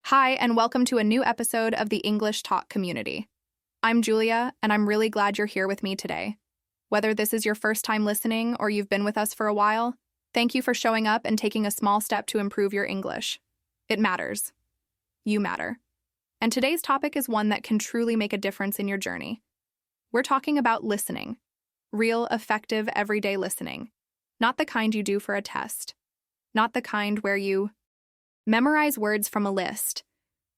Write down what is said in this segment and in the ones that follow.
Hi, and welcome to a new episode of the English Talk community. I'm Julia, and I'm really glad you're here with me today. Whether this is your first time listening or you've been with us for a while, thank you for showing up and taking a small step to improve your English. It matters. You matter. And today's topic is one that can truly make a difference in your journey. We're talking about listening. Real, effective, everyday listening. Not the kind you do for a test. Not the kind where you memorize words from a list,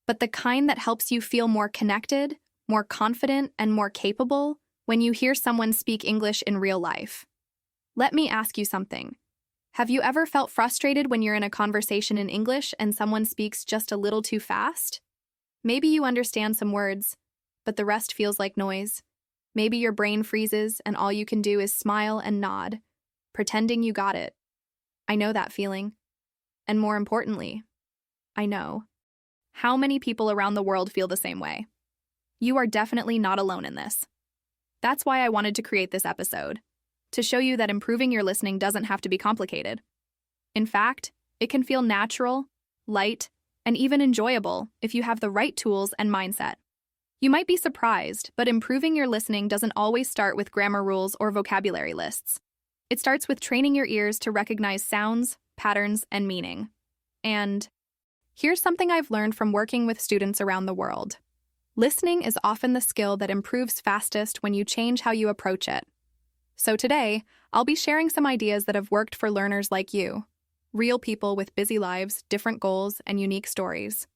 but the kind that helps you feel more connected, more confident, and more capable when you hear someone speak English in real life. Let me ask you something. Have you ever felt frustrated when you're in a conversation in English and someone speaks just a little too fast? Maybe you understand some words, but the rest feels like noise. Maybe your brain freezes and all you can do is smile and nod, pretending you got it. I know that feeling. And more importantly, I know how many people around the world feel the same way. You are definitely not alone in this. That's why I wanted to create this episode, to show you that improving your listening doesn't have to be complicated. In fact, it can feel natural, light, and even enjoyable if you have the right tools and mindset. You might be surprised, but improving your listening doesn't always start with grammar rules or vocabulary lists. It starts with training your ears to recognize sounds, patterns, and meaning. And here's something I've learned from working with students around the world. Listening is often the skill that improves fastest when you change how you approach it. So today, I'll be sharing some ideas that have worked for learners like you, real people with busy lives, different goals, and unique stories.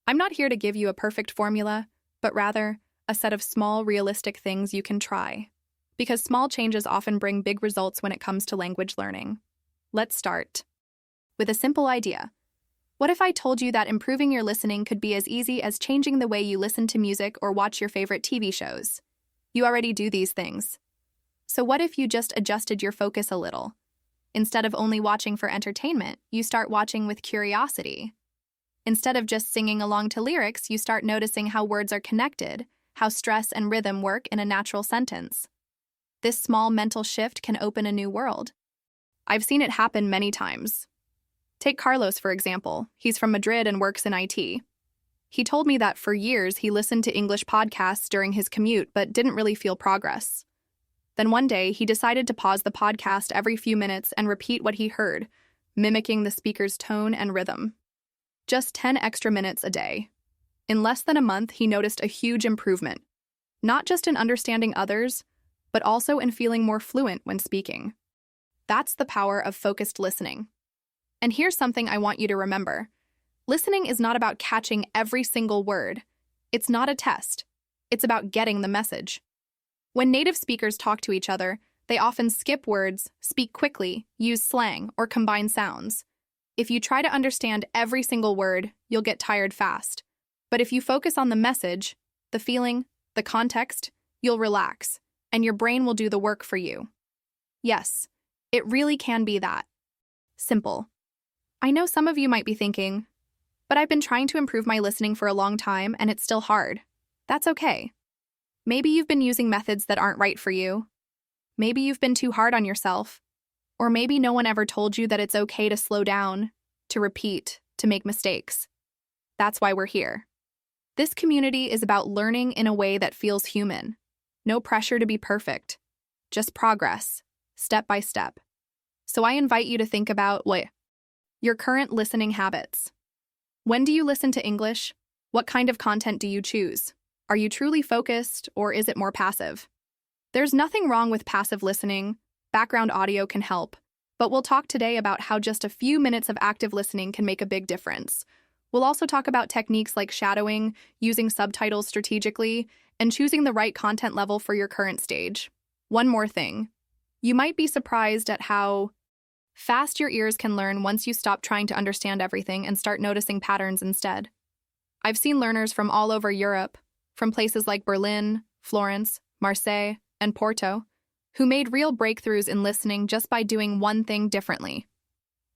I'm not here to give you a perfect formula, but rather a set of small, realistic things you can try. Because small changes often bring big results when it comes to language learning. Let's start with a simple idea. What if I told you that improving your listening could be as easy as changing the way you listen to music or watch your favorite TV shows? You already do these things. So what if you just adjusted your focus a little? Instead of only watching for entertainment, you start watching with curiosity. Instead of just singing along to lyrics, you start noticing how words are connected, how stress and rhythm work in a natural sentence. This small mental shift can open a new world. I've seen it happen many times. Take Carlos, for example. He's from Madrid and works in IT. He told me that for years he listened to English podcasts during his commute but didn't really feel progress. Then one day he decided to pause the podcast every few minutes and repeat what he heard, mimicking the speaker's tone and rhythm. Just 10 extra minutes a day. In less than a month, he noticed a huge improvement, not just in understanding others, but also in feeling more fluent when speaking. That's the power of focused listening. And here's something I want you to remember. Listening is not about catching every single word. It's not a test. It's about getting the message. When native speakers talk to each other, they often skip words, speak quickly, use slang, or combine sounds. If you try to understand every single word, you'll get tired fast. But if you focus on the message, the feeling, the context, you'll relax, and your brain will do the work for you. Yes, it really can be that simple. I know some of you might be thinking, but I've been trying to improve my listening for a long time and it's still hard. That's okay. Maybe you've been using methods that aren't right for you. Maybe you've been too hard on yourself. Or maybe no one ever told you that it's okay to slow down, to repeat, to make mistakes. That's why we're here. This community is about learning in a way that feels human. No pressure to be perfect. Just progress, step by step. So I invite you to think about your current listening habits. When do you listen to English? What kind of content do you choose? Are you truly focused, or is it more passive? There's nothing wrong with passive listening. Background audio can help. But we'll talk today about how just a few minutes of active listening can make a big difference. We'll also talk about techniques like shadowing, using subtitles strategically, and choosing the right content level for your current stage. One more thing. You might be surprised at how fast your ears can learn once you stop trying to understand everything and start noticing patterns instead. I've seen learners from all over Europe, from places like Berlin, Florence, Marseille, and Porto, who made real breakthroughs in listening just by doing one thing differently.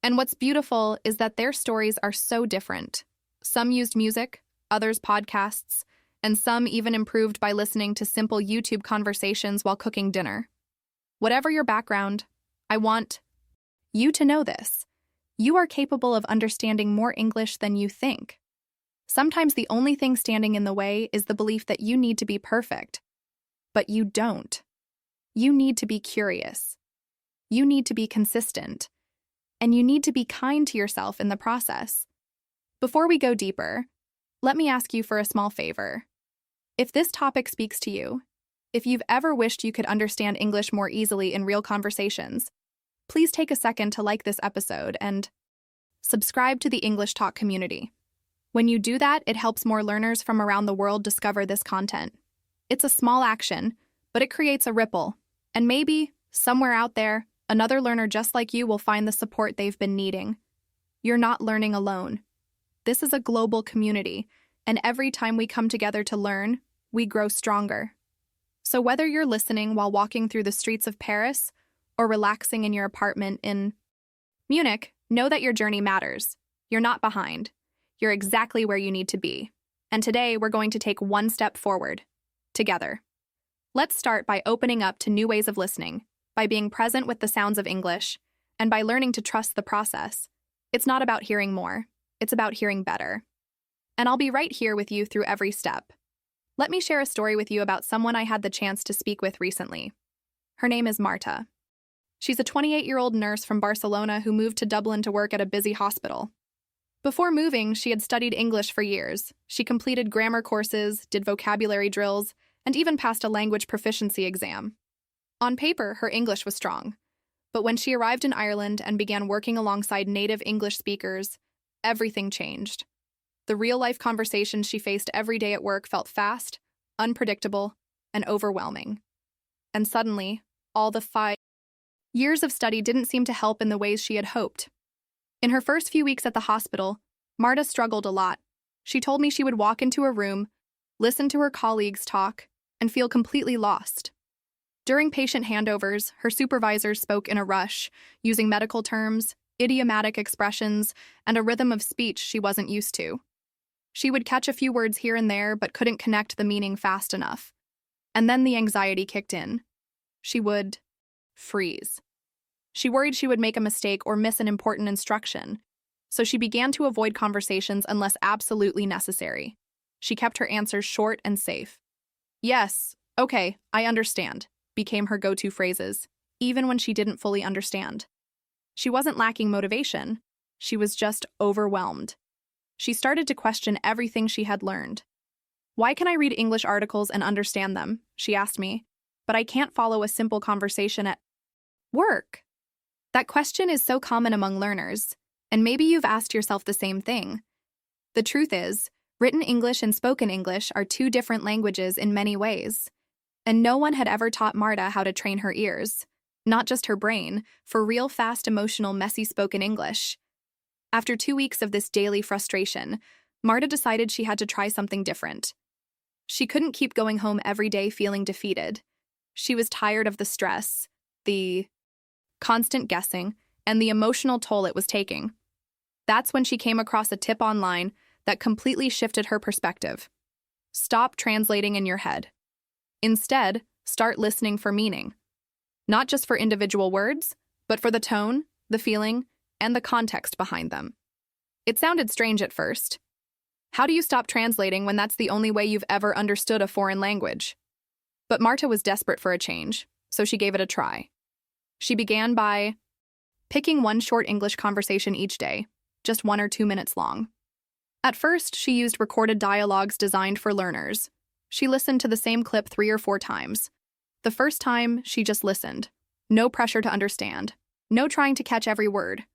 And what's beautiful is that their stories are so different. Some used music, others podcasts, and some even improved by listening to simple YouTube conversations while cooking dinner. Whatever your background, I want you to know this. You are capable of understanding more English than you think. Sometimes the only thing standing in the way is the belief that you need to be perfect. But you don't. You need to be curious. You need to be consistent. And you need to be kind to yourself in the process. Before we go deeper, let me ask you for a small favor. If this topic speaks to you, if you've ever wished you could understand English more easily in real conversations, please take a second to like this episode and subscribe to the English Talk community. When you do that, it helps more learners from around the world discover this content. It's a small action, but it creates a ripple. And maybe, somewhere out there, another learner just like you will find the support they've been needing. You're not learning alone. This is a global community, and every time we come together to learn, we grow stronger. So whether you're listening while walking through the streets of Paris or relaxing in your apartment in Munich, know that your journey matters. You're not behind. You're exactly where you need to be. And today, we're going to take one step forward, together. Let's start by opening up to new ways of listening, by being present with the sounds of English, and by learning to trust the process. It's not about hearing more, it's about hearing better. And I'll be right here with you through every step. Let me share a story with you about someone I had the chance to speak with recently. Her name is Marta. She's a 28-year-old nurse from Barcelona who moved to Dublin to work at a busy hospital. Before moving, she had studied English for years. She completed grammar courses, did vocabulary drills, and even passed a language proficiency exam. On paper, her English was strong. But when she arrived in Ireland and began working alongside native English speakers, everything changed. The real-life conversations she faced every day at work felt fast, unpredictable, and overwhelming. And suddenly, all the 5 years of study didn't seem to help in the ways she had hoped. In her first few weeks at the hospital, Marta struggled a lot. She told me she would walk into a room, listen to her colleagues talk, and feel completely lost. During patient handovers, her supervisors spoke in a rush, using medical terms, idiomatic expressions, and a rhythm of speech she wasn't used to. She would catch a few words here and there, but couldn't connect the meaning fast enough. And then the anxiety kicked in. She would freeze. She worried she would make a mistake or miss an important instruction, so she began to avoid conversations unless absolutely necessary. She kept her answers short and safe. Yes, okay, I understand, became her go-to phrases, even when she didn't fully understand. She wasn't lacking motivation. She was just overwhelmed. She started to question everything she had learned. Why can I read English articles and understand them, she asked me, but I can't follow a simple conversation at work? That question is so common among learners, and maybe you've asked yourself the same thing. The truth is, written English and spoken English are two different languages in many ways, and no one had ever taught Marta how to train her ears, not just her brain, for real fast, emotional, messy spoken English. After 2 weeks of this daily frustration, Marta decided she had to try something different. She couldn't keep going home every day feeling defeated. She was tired of the stress, the constant guessing, and the emotional toll it was taking. That's when she came across a tip online that completely shifted her perspective. Stop translating in your head. Instead, start listening for meaning. Not just for individual words, but for the tone, the feeling, and the context behind them. It sounded strange at first. How do you stop translating when that's the only way you've ever understood a foreign language? But Marta was desperate for a change, so she gave it a try. She began by picking one short English conversation each day, just 1 or 2 minutes long. At first, she used recorded dialogues designed for learners. She listened to the same clip 3 or 4 times. The first time, she just listened. No pressure to understand. No trying to catch every word.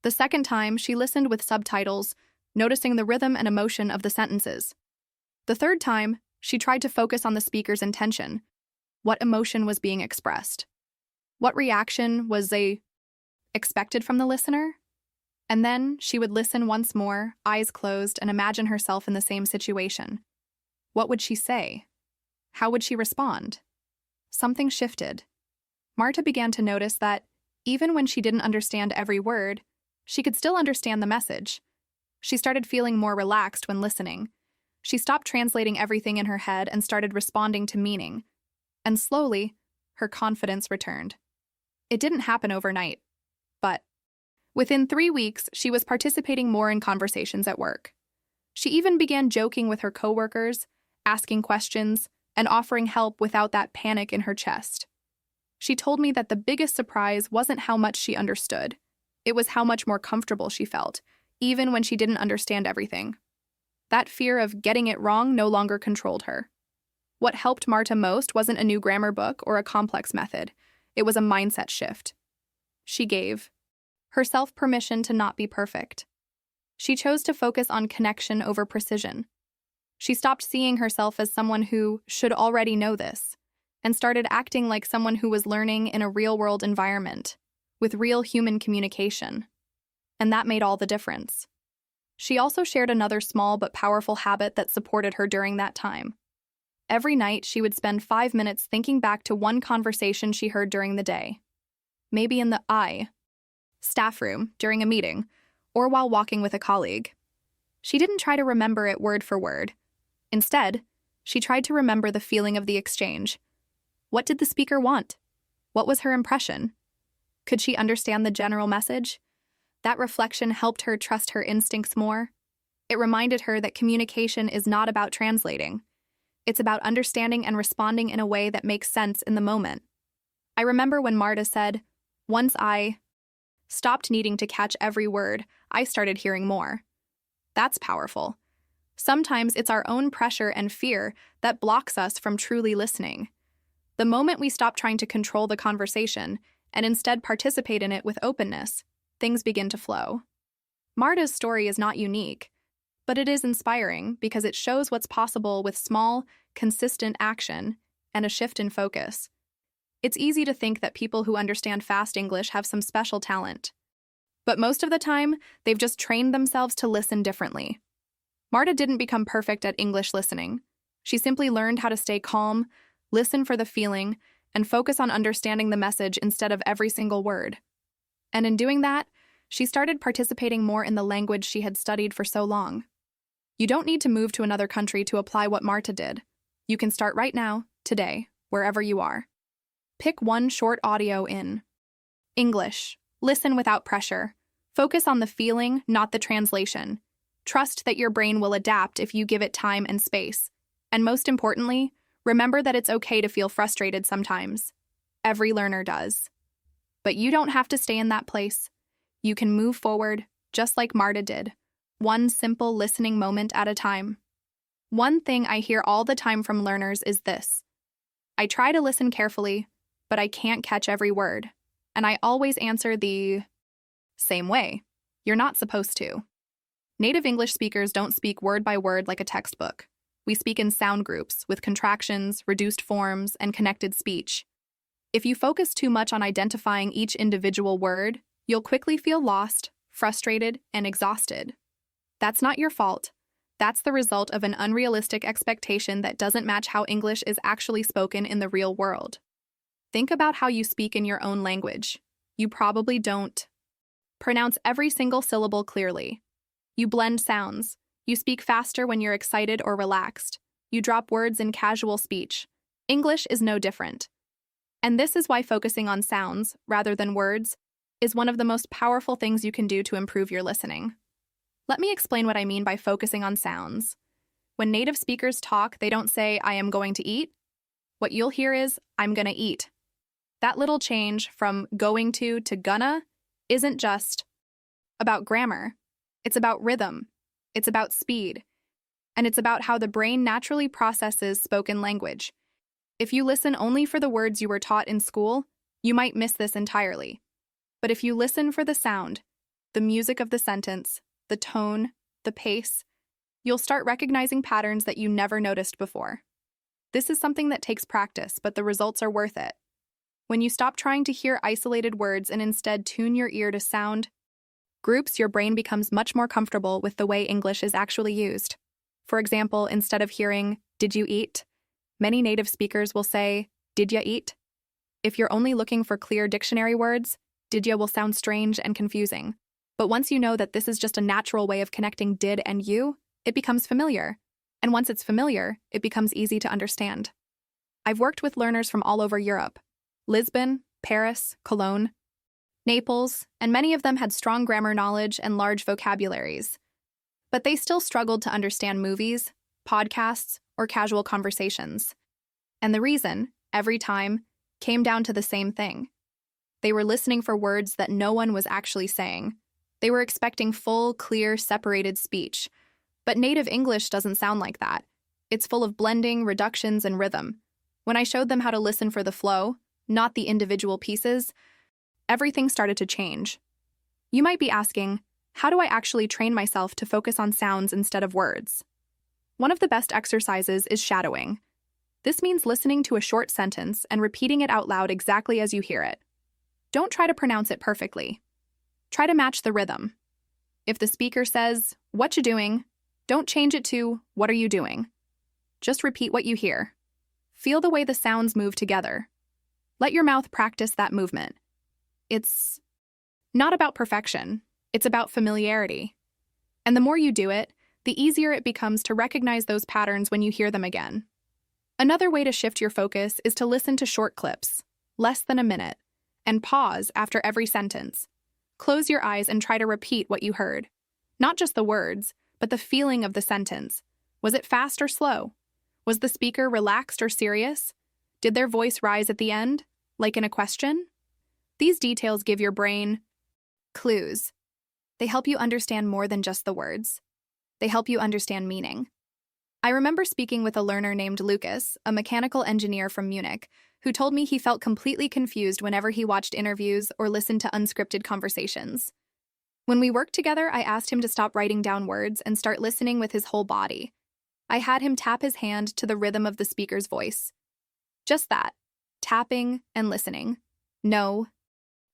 The second time, she listened with subtitles, noticing the rhythm and emotion of the sentences. The third time, she tried to focus on the speaker's intention. What emotion was being expressed? What reaction was expected from the listener? And then she would listen once more, eyes closed, and imagine herself in the same situation. What would she say? How would she respond? Something shifted. Marta began to notice that, even when she didn't understand every word, she could still understand the message. She started feeling more relaxed when listening. She stopped translating everything in her head and started responding to meaning. And slowly, her confidence returned. It didn't happen overnight, but within 3 weeks, she was participating more in conversations at work. She even began joking with her coworkers, asking questions, and offering help without that panic in her chest. She told me that the biggest surprise wasn't how much she understood. It was how much more comfortable she felt, even when she didn't understand everything. That fear of getting it wrong no longer controlled her. What helped Marta most wasn't a new grammar book or a complex method. It was a mindset shift. She gave herself permission to not be perfect. She chose to focus on connection over precision. She stopped seeing herself as someone who should already know this, and started acting like someone who was learning in a real-world environment, with real human communication. And that made all the difference. She also shared another small but powerful habit that supported her during that time. Every night, she would spend 5 minutes thinking back to one conversation she heard during the day. Maybe in the staff room, during a meeting, or while walking with a colleague. She didn't try to remember it word for word. Instead, she tried to remember the feeling of the exchange. What did the speaker want? What was her impression? Could she understand the general message? That reflection helped her trust her instincts more. It reminded her that communication is not about translating. It's about understanding and responding in a way that makes sense in the moment. I remember when Marta said, "Once I stopped needing to catch every word, I started hearing more." That's powerful. Sometimes it's our own pressure and fear that blocks us from truly listening. The moment we stop trying to control the conversation and instead participate in it with openness, things begin to flow. Marta's story is not unique, but it is inspiring because it shows what's possible with small, consistent action and a shift in focus. It's easy to think that people who understand fast English have some special talent. But most of the time, they've just trained themselves to listen differently. Marta didn't become perfect at English listening. She simply learned how to stay calm, listen for the feeling, and focus on understanding the message instead of every single word. And in doing that, she started participating more in the language she had studied for so long. You don't need to move to another country to apply what Marta did. You can start right now, today, wherever you are. Pick one short audio in English. Listen without pressure. Focus on the feeling, not the translation. Trust that your brain will adapt if you give it time and space. And most importantly, remember that it's okay to feel frustrated sometimes. Every learner does. But you don't have to stay in that place. You can move forward, just like Marta did, one simple listening moment at a time. One thing I hear all the time from learners is this: I try to listen carefully, but I can't catch every word. And I always answer the same way. You're not supposed to. Native English speakers don't speak word by word like a textbook. We speak in sound groups with contractions, reduced forms, and connected speech. If you focus too much on identifying each individual word, you'll quickly feel lost, frustrated, and exhausted. That's not your fault. That's the result of an unrealistic expectation that doesn't match how English is actually spoken in the real world. Think about how you speak in your own language. You probably don't pronounce every single syllable clearly. You blend sounds. You speak faster when you're excited or relaxed. You drop words in casual speech. English is no different. And this is why focusing on sounds, rather than words, is one of the most powerful things you can do to improve your listening. Let me explain what I mean by focusing on sounds. When native speakers talk, they don't say, "I am going to eat." What you'll hear is, "I'm gonna eat." That little change from going to gonna isn't just about grammar. It's about rhythm. It's about speed. And it's about how the brain naturally processes spoken language. If you listen only for the words you were taught in school, you might miss this entirely. But if you listen for the sound, the music of the sentence, the tone, the pace, you'll start recognizing patterns that you never noticed before. This is something that takes practice, but the results are worth it. When you stop trying to hear isolated words and instead tune your ear to sound groups, your brain becomes much more comfortable with the way English is actually used. For example, instead of hearing, "Did you eat?" many native speakers will say, "Did ya eat?" If you're only looking for clear dictionary words, "did ya" will sound strange and confusing. But once you know that this is just a natural way of connecting did and you, it becomes familiar. And once it's familiar, it becomes easy to understand. I've worked with learners from all over Europe: Lisbon, Paris, Cologne, Naples, and many of them had strong grammar knowledge and large vocabularies. but they still struggled to understand movies, podcasts, or casual conversations. And the reason, every time, came down to the same thing. They were listening for words that no one was actually saying. They were expecting full, clear, separated speech. But native English doesn't sound like that. It's full of blending, reductions, and rhythm. When I showed them how to listen for the flow, not the individual pieces, everything started to change. You might be asking, how do I actually train myself to focus on sounds instead of words? One of the best exercises is shadowing. This means listening to a short sentence and repeating it out loud exactly as you hear it. Don't try to pronounce it perfectly. Try to match the rhythm. If the speaker says, "What you doing?" don't change it to, "What are you doing?" Just repeat what you hear. Feel the way the sounds move together. Let your mouth practice that movement. It's not about perfection, it's about familiarity. And the more you do it, the easier it becomes to recognize those patterns when you hear them again. Another way to shift your focus is to listen to short clips, less than a minute, and pause after every sentence. Close your eyes and try to repeat what you heard. Not just the words, but the feeling of the sentence. Was it fast or slow? Was the speaker relaxed or serious? Did their voice rise at the end, like in a question? These details give your brain clues. They help you understand more than just the words. They help you understand meaning. I remember speaking with a learner named Lucas, a mechanical engineer from Munich, who told me he felt completely confused whenever he watched interviews or listened to unscripted conversations. When we worked together, I asked him to stop writing down words and start listening with his whole body. I had him tap his hand to the rhythm of the speaker's voice. Just that, tapping and listening. No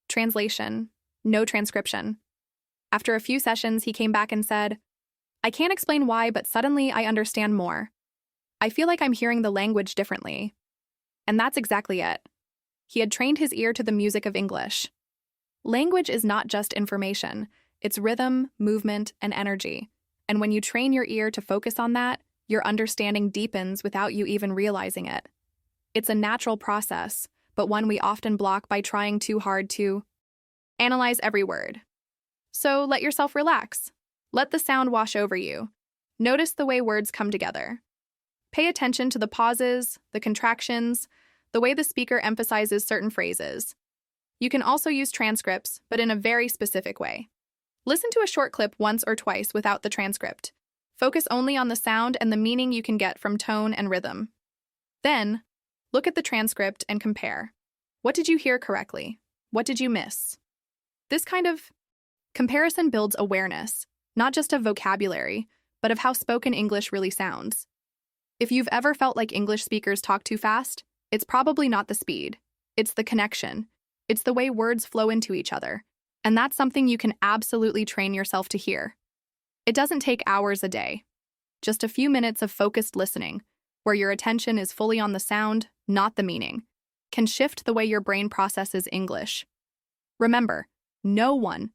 translation, no transcription. After a few sessions, he came back and said, "I can't explain why, but suddenly I understand more. I feel like I'm hearing the language differently." And that's exactly it. He had trained his ear to the music of English. Language is not just information, it's rhythm, movement, and energy. And when you train your ear to focus on that, your understanding deepens without you even realizing it. It's a natural process, but one we often block by trying too hard to analyze every word. So let yourself relax. Let the sound wash over you. Notice the way words come together. Pay attention to the pauses, the contractions, the way the speaker emphasizes certain phrases. You can also use transcripts, but in a very specific way. Listen to a short clip once or twice without the transcript. Focus only on the sound and the meaning you can get from tone and rhythm. Then, look at the transcript and compare. What did you hear correctly? What did you miss? This kind of comparison builds awareness, not just of vocabulary, but of how spoken English really sounds. If you've ever felt like English speakers talk too fast, it's probably not the speed. It's the connection. It's the way words flow into each other. And that's something you can absolutely train yourself to hear. It doesn't take hours a day. Just a few minutes of focused listening, where your attention is fully on the sound, not the meaning, can shift the way your brain processes English. Remember, no one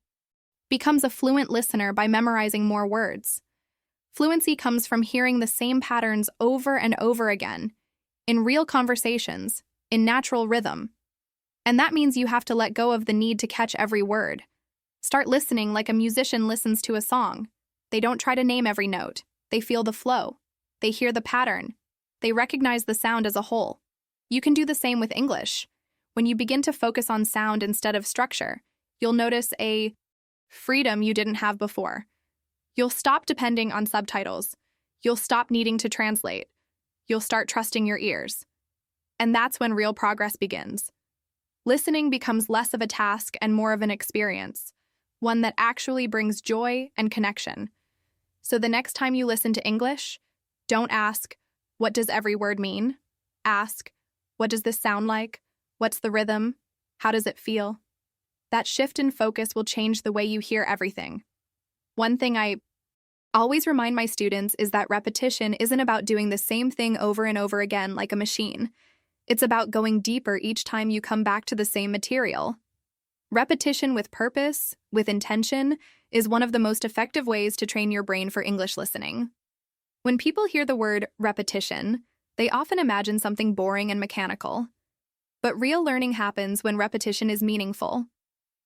becomes a fluent listener by memorizing more words. Fluency comes from hearing the same patterns over and over again, in real conversations, in natural rhythm. And that means you have to let go of the need to catch every word. Start listening like a musician listens to a song. They don't try to name every note. They feel the flow. They hear the pattern. They recognize the sound as a whole. You can do the same with English. When you begin to focus on sound instead of structure, you'll notice a freedom you didn't have before. You'll stop depending on subtitles. You'll stop needing to translate. You'll start trusting your ears. And that's when real progress begins. Listening becomes less of a task and more of an experience, one that actually brings joy and connection. So the next time you listen to English, don't ask, "What does every word mean?" Ask, "What does this sound like? What's the rhythm? How does it feel?" That shift in focus will change the way you hear everything. One thing I always remind my students is that repetition isn't about doing the same thing over and over again like a machine. It's about going deeper each time you come back to the same material. Repetition with purpose, with intention, is one of the most effective ways to train your brain for English listening. When people hear the word repetition, they often imagine something boring and mechanical. But real learning happens when repetition is meaningful.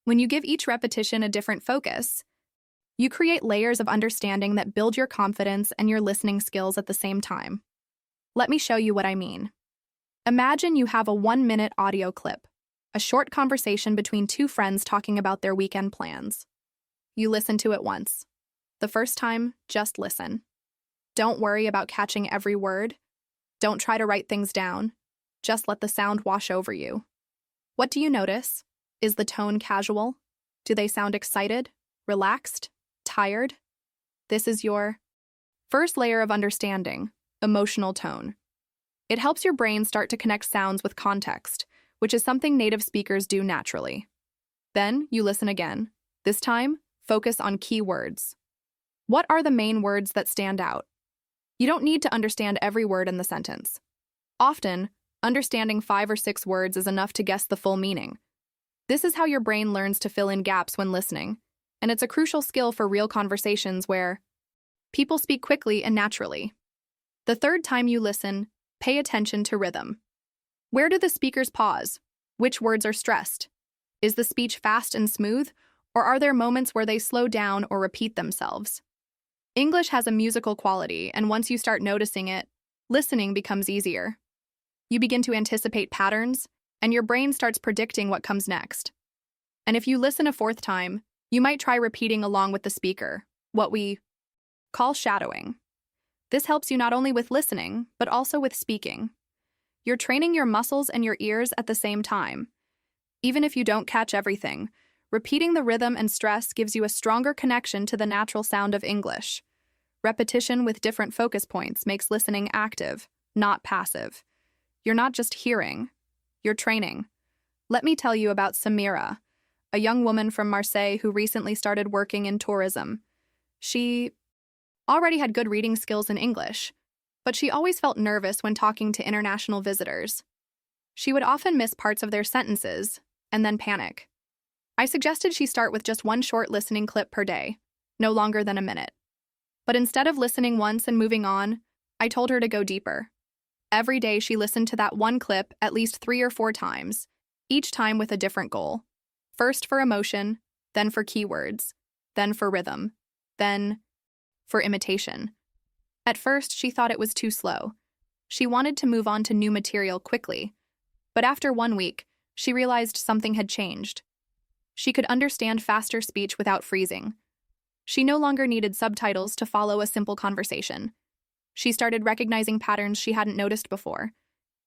When you give each repetition a different focus, You create layers of understanding that build your confidence and your listening skills at the same time. Let me show you what I mean. Imagine you have a 1-minute audio clip, a short conversation between two friends talking about their weekend plans. You listen to it once. The first time, just listen. Don't worry about catching every word. Don't try to write things down. Just let the sound wash over you. What do you notice? Is the tone casual? Do they sound excited, relaxed, tired? This is your first layer of understanding, emotional tone. It helps your brain start to connect sounds with context, which is something native speakers do naturally. Then you listen again. This time, focus on key words. What are the main words that stand out? You don't need to understand every word in the sentence. Often, understanding 5 or 6 words is enough to guess the full meaning. This is how your brain learns to fill in gaps when listening, and it's a crucial skill for real conversations where people speak quickly and naturally. The third time you listen, pay attention to rhythm. Where do the speakers pause? Which words are stressed? Is the speech fast and smooth, or are there moments where they slow down or repeat themselves? English has a musical quality, and once you start noticing it, listening becomes easier. You begin to anticipate patterns, and your brain starts predicting what comes next. And if you listen a 4th time, you might try repeating along with the speaker, what we call shadowing. This helps you not only with listening, but also with speaking. You're training your muscles and your ears at the same time. Even if you don't catch everything, repeating the rhythm and stress gives you a stronger connection to the natural sound of English. Repetition with different focus points makes listening active, not passive. You're not just hearing, you're training. Let me tell you about Samira, a young woman from Marseille who recently started working in tourism. She already had good reading skills in English, but she always felt nervous when talking to international visitors. She would often miss parts of their sentences and then panic. I suggested she start with just one short listening clip per day, no longer than a minute. But instead of listening once and moving on, I told her to go deeper. Every day she listened to that one clip at least 3 or 4 times, each time with a different goal. First for emotion, then for keywords, then for rhythm, then for imitation. At first, she thought it was too slow. She wanted to move on to new material quickly. But after 1 week, she realized something had changed. She could understand faster speech without freezing. She no longer needed subtitles to follow a simple conversation. She started recognizing patterns she hadn't noticed before.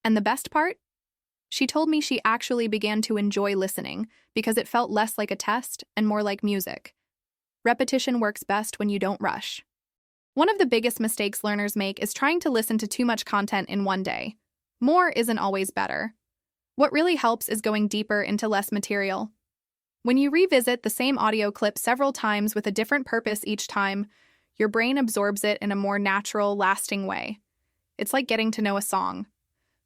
And the best part? She told me she actually began to enjoy listening because it felt less like a test and more like music. Repetition works best when you don't rush. One of the biggest mistakes learners make is trying to listen to too much content in one day. More isn't always better. What really helps is going deeper into less material. When you revisit the same audio clip several times with a different purpose each time, your brain absorbs it in a more natural, lasting way. It's like getting to know a song.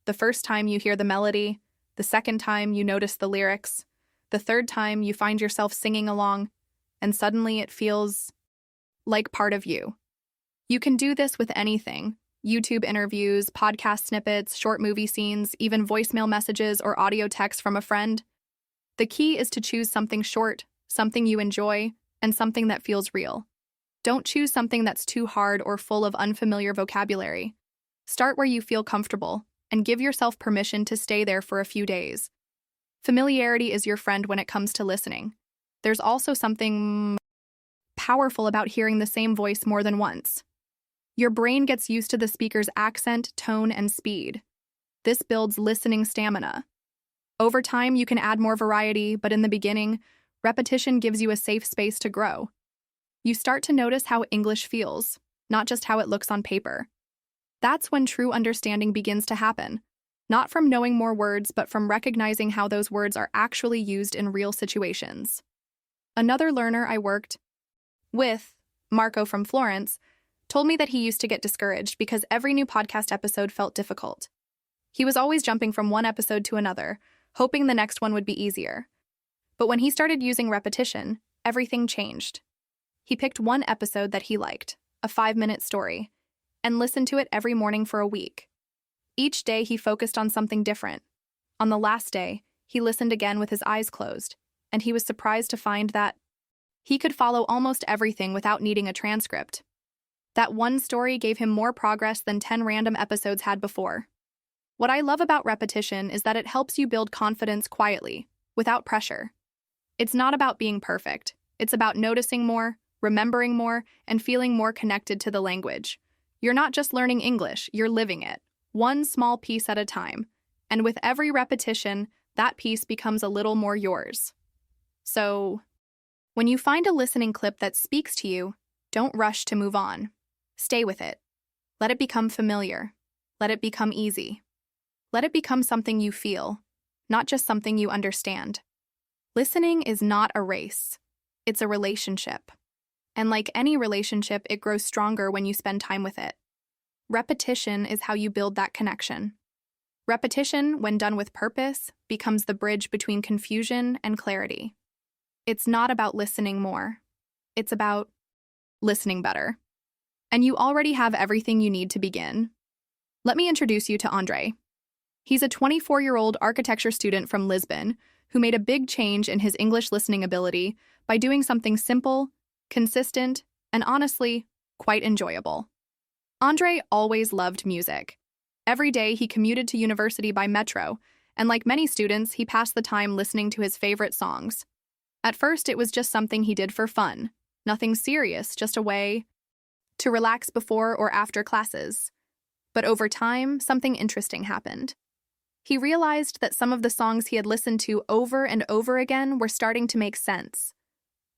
The first time you hear the melody, the second time you notice the lyrics, the third time you find yourself singing along, and suddenly it feels like part of you. You can do this with anything: YouTube interviews, podcast snippets, short movie scenes, even voicemail messages or audio text from a friend. The key is to choose something short, something you enjoy, and something that feels real. Don't choose something that's too hard or full of unfamiliar vocabulary. Start where you feel comfortable, and give yourself permission to stay there for a few days. Familiarity is your friend when it comes to listening. There's also something powerful about hearing the same voice more than once. Your brain gets used to the speaker's accent, tone, and speed. This builds listening stamina. Over time, you can add more variety, but in the beginning, repetition gives you a safe space to grow. You start to notice how English feels, not just how it looks on paper. That's when true understanding begins to happen, not from knowing more words, but from recognizing how those words are actually used in real situations. Another learner I worked with, Marco from Florence, told me that he used to get discouraged because every new podcast episode felt difficult. He was always jumping from one episode to another, hoping the next one would be easier. But when he started using repetition, everything changed. He picked one episode that he liked, a 5-minute story, and listened to it every morning for a week. Each day he focused on something different. On the last day, he listened again with his eyes closed, and he was surprised to find that He could follow almost everything without needing a transcript. That one story gave him more progress than 10 random episodes had before. What I love about repetition is that it helps you build confidence quietly, without pressure. It's not about being perfect. It's about noticing more, remembering more, and feeling more connected to the language. You're not just learning English, you're living it, one small piece at a time. And with every repetition, that piece becomes a little more yours. So, when you find a listening clip that speaks to you, don't rush to move on. Stay with it. Let it become familiar. Let it become easy. Let it become something you feel, not just something you understand. Listening is not a race. It's a relationship. And like any relationship, it grows stronger when you spend time with it. Repetition is how you build that connection. Repetition, when done with purpose, becomes the bridge between confusion and clarity. It's not about listening more. It's about listening better. And you already have everything you need to begin. Let me introduce you to Andre. He's a 24-year-old architecture student from Lisbon who made a big change in his English listening ability by doing something simple, consistent, and honestly, quite enjoyable. Andre always loved music. Every day he commuted to university by metro, and like many students, he passed the time listening to his favorite songs. At first, it was just something he did for fun. Nothing serious, just a way to relax before or after classes. But over time, something interesting happened. He realized that some of the songs he had listened to over and over again were starting to make sense.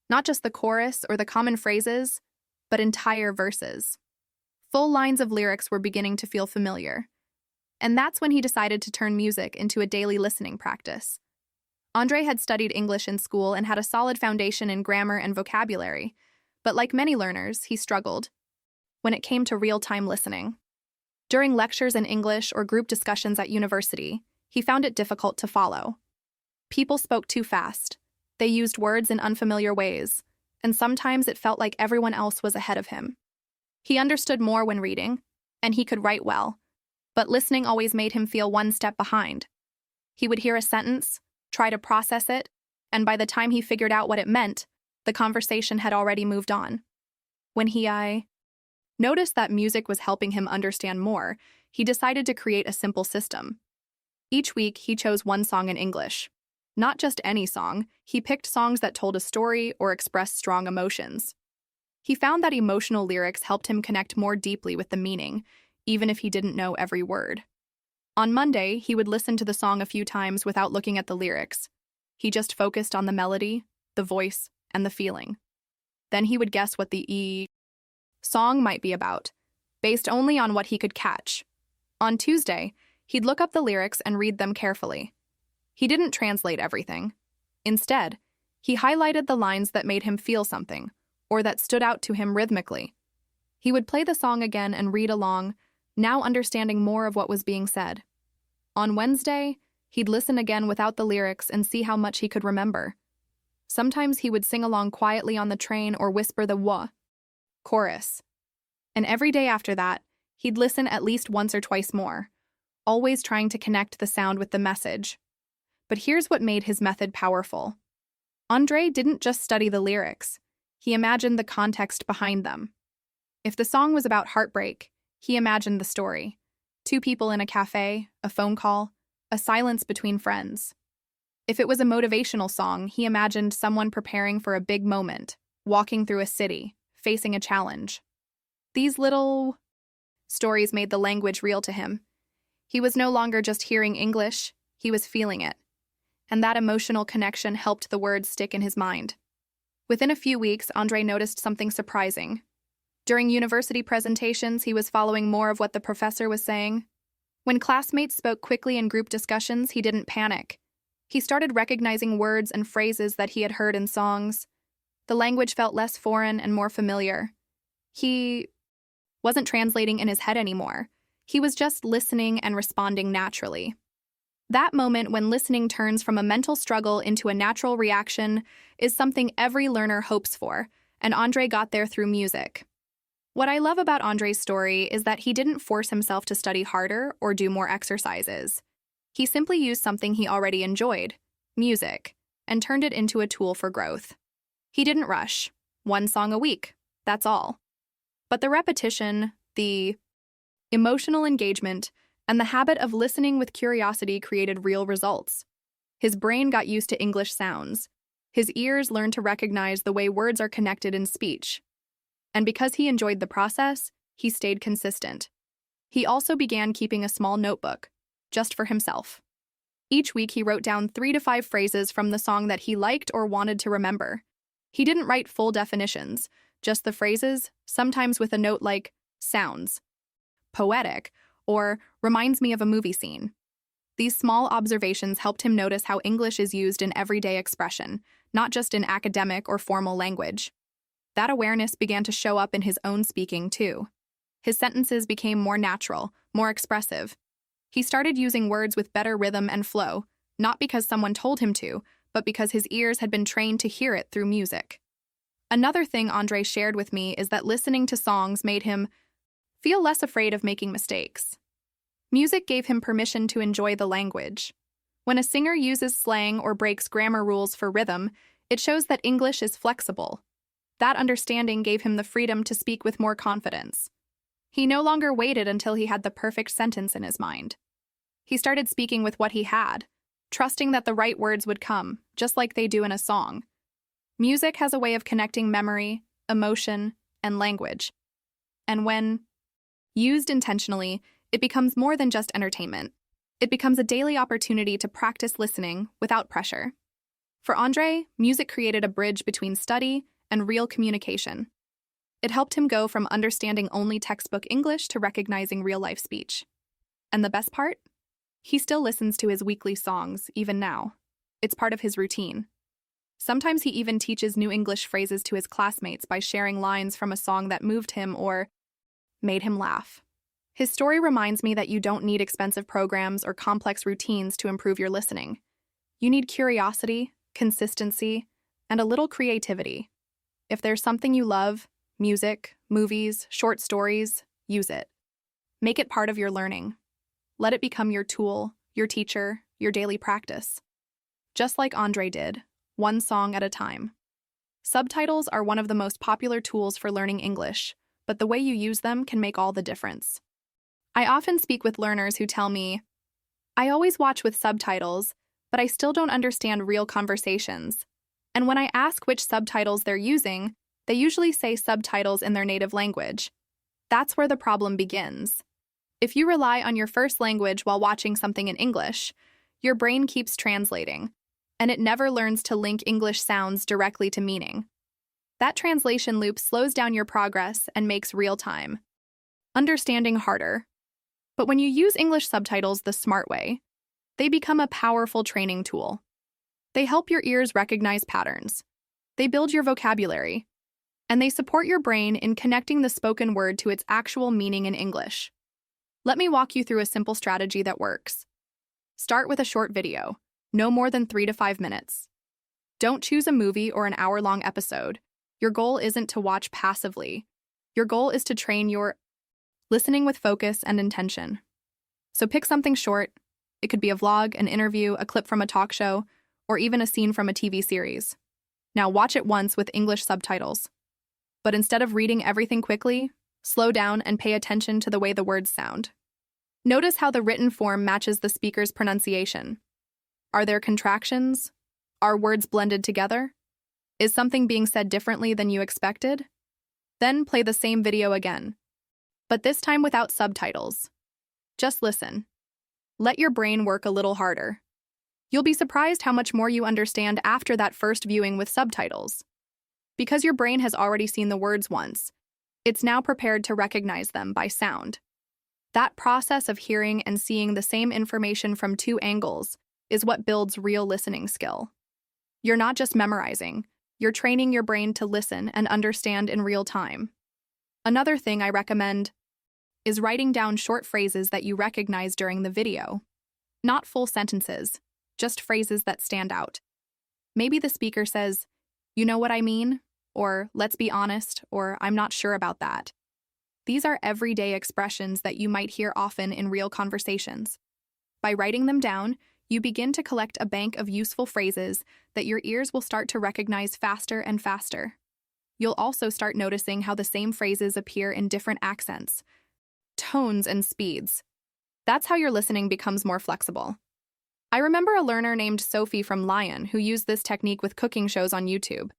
Not just the chorus or the common phrases, but entire verses. Full lines of lyrics were beginning to feel familiar. And that's when he decided to turn music into a daily listening practice. Andre had studied English in school and had a solid foundation in grammar and vocabulary, but like many learners, he struggled when it came to real-time listening. During lectures in English or group discussions at university, he found it difficult to follow. People spoke too fast. They used words in unfamiliar ways, and sometimes it felt like everyone else was ahead of him. He understood more when reading, and he could write well, but listening always made him feel one step behind. He would hear a sentence, try to process it, and by the time he figured out what it meant, the conversation had already moved on. When I noticed that music was helping him understand more, he decided to create a simple system. Each week, he chose one song in English. Not just any song, he picked songs that told a story or expressed strong emotions. He found that emotional lyrics helped him connect more deeply with the meaning, even if he didn't know every word. On Monday, he would listen to the song a few times without looking at the lyrics. He just focused on the melody, the voice, and the feeling. Then he would guess what the song might be about, based only on what he could catch. On Tuesday, he'd look up the lyrics and read them carefully. He didn't translate everything. Instead, he highlighted the lines that made him feel something, or that stood out to him rhythmically. He would play the song again and read along, now understanding more of what was being said. On Wednesday, he'd listen again without the lyrics and see how much he could remember. Sometimes he would sing along quietly on the train or whisper the "wa" chorus. And every day after that, he'd listen at least once or twice more, always trying to connect the sound with the message. But here's what made his method powerful. Andre didn't just study the lyrics. He imagined the context behind them. If the song was about heartbreak, he imagined the story. 2 people in a cafe, a phone call, a silence between friends. If it was a motivational song, he imagined someone preparing for a big moment, walking through a city, facing a challenge. These little stories made the language real to him. He was no longer just hearing English, he was feeling it. And that emotional connection helped the words stick in his mind. Within a few weeks, Andre noticed something surprising. During university presentations, he was following more of what the professor was saying. When classmates spoke quickly in group discussions, he didn't panic. He started recognizing words and phrases that he had heard in songs. The language felt less foreign and more familiar. He wasn't translating in his head anymore. He was just listening and responding naturally. That moment when listening turns from a mental struggle into a natural reaction is something every learner hopes for, and Andre got there through music. What I love about Andre's story is that he didn't force himself to study harder or do more exercises. He simply used something he already enjoyed, music, and turned it into a tool for growth. He didn't rush. One song a week. That's all. But the repetition, the emotional engagement, and the habit of listening with curiosity created real results. His brain got used to English sounds. His ears learned to recognize the way words are connected in speech. And because he enjoyed the process, he stayed consistent. He also began keeping a small notebook, just for himself. Each week he wrote down 3 to 5 phrases from the song that he liked or wanted to remember. He didn't write full definitions, just the phrases, sometimes with a note like, sounds, poetic, or reminds me of a movie scene. These small observations helped him notice how English is used in everyday expression, not just in academic or formal language. That awareness began to show up in his own speaking, too. His sentences became more natural, more expressive. He started using words with better rhythm and flow, not because someone told him to, but because his ears had been trained to hear it through music. Another thing Andre shared with me is that listening to songs made him feel less afraid of making mistakes. Music gave him permission to enjoy the language. When a singer uses slang or breaks grammar rules for rhythm, it shows that English is flexible. That understanding gave him the freedom to speak with more confidence. He no longer waited until he had the perfect sentence in his mind. He started speaking with what he had, trusting that the right words would come, just like they do in a song. Music has a way of connecting memory, emotion, and language. And when used intentionally, it becomes more than just entertainment. It becomes a daily opportunity to practice listening without pressure. For Andre, music created a bridge between study and real communication. It helped him go from understanding only textbook English to recognizing real-life speech. And the best part? He still listens to his weekly songs, even now. It's part of his routine. Sometimes he even teaches new English phrases to his classmates by sharing lines from a song that moved him or made him laugh. His story reminds me that you don't need expensive programs or complex routines to improve your listening. You need curiosity, consistency, and a little creativity. If there's something you love, music, movies, short stories, use it. Make it part of your learning. Let it become your tool, your teacher, your daily practice. Just like Andre did, one song at a time. Subtitles are one of the most popular tools for learning English, but the way you use them can make all the difference. I often speak with learners who tell me, I always watch with subtitles, but I still don't understand real conversations. And when I ask which subtitles they're using, they usually say subtitles in their native language. That's where the problem begins. If you rely on your first language while watching something in English, your brain keeps translating, and it never learns to link English sounds directly to meaning. That translation loop slows down your progress and makes real-time understanding harder. But when you use English subtitles the smart way, they become a powerful training tool. They help your ears recognize patterns. They build your vocabulary. And they support your brain in connecting the spoken word to its actual meaning in English. Let me walk you through a simple strategy that works. Start with a short video, no more than 3 to 5 minutes. Don't choose a movie or an hour-long episode. Your goal isn't to watch passively. Your goal is to train your listening with focus and intention. So pick something short. It could be a vlog, an interview, a clip from a talk show, or even a scene from a TV series. Now watch it once with English subtitles. But instead of reading everything quickly, slow down and pay attention to the way the words sound. Notice how the written form matches the speaker's pronunciation. Are there contractions? Are words blended together? Is something being said differently than you expected? Then play the same video again, but this time without subtitles. Just listen. Let your brain work a little harder. You'll be surprised how much more you understand after that first viewing with subtitles. Because your brain has already seen the words once, it's now prepared to recognize them by sound. That process of hearing and seeing the same information from 2 angles is what builds real listening skill. You're not just memorizing, you're training your brain to listen and understand in real time. Another thing I recommend is writing down short phrases that you recognize during the video. Not full sentences, just phrases that stand out. Maybe the speaker says, "You know what I mean?" or "Let's be honest," or "I'm not sure about that." These are everyday expressions that you might hear often in real conversations. By writing them down, you begin to collect a bank of useful phrases that your ears will start to recognize faster and faster. You'll also start noticing how the same phrases appear in different accents, tones, and speeds. That's how your listening becomes more flexible. I remember a learner named Sophie from Lyon who used this technique with cooking shows on YouTube.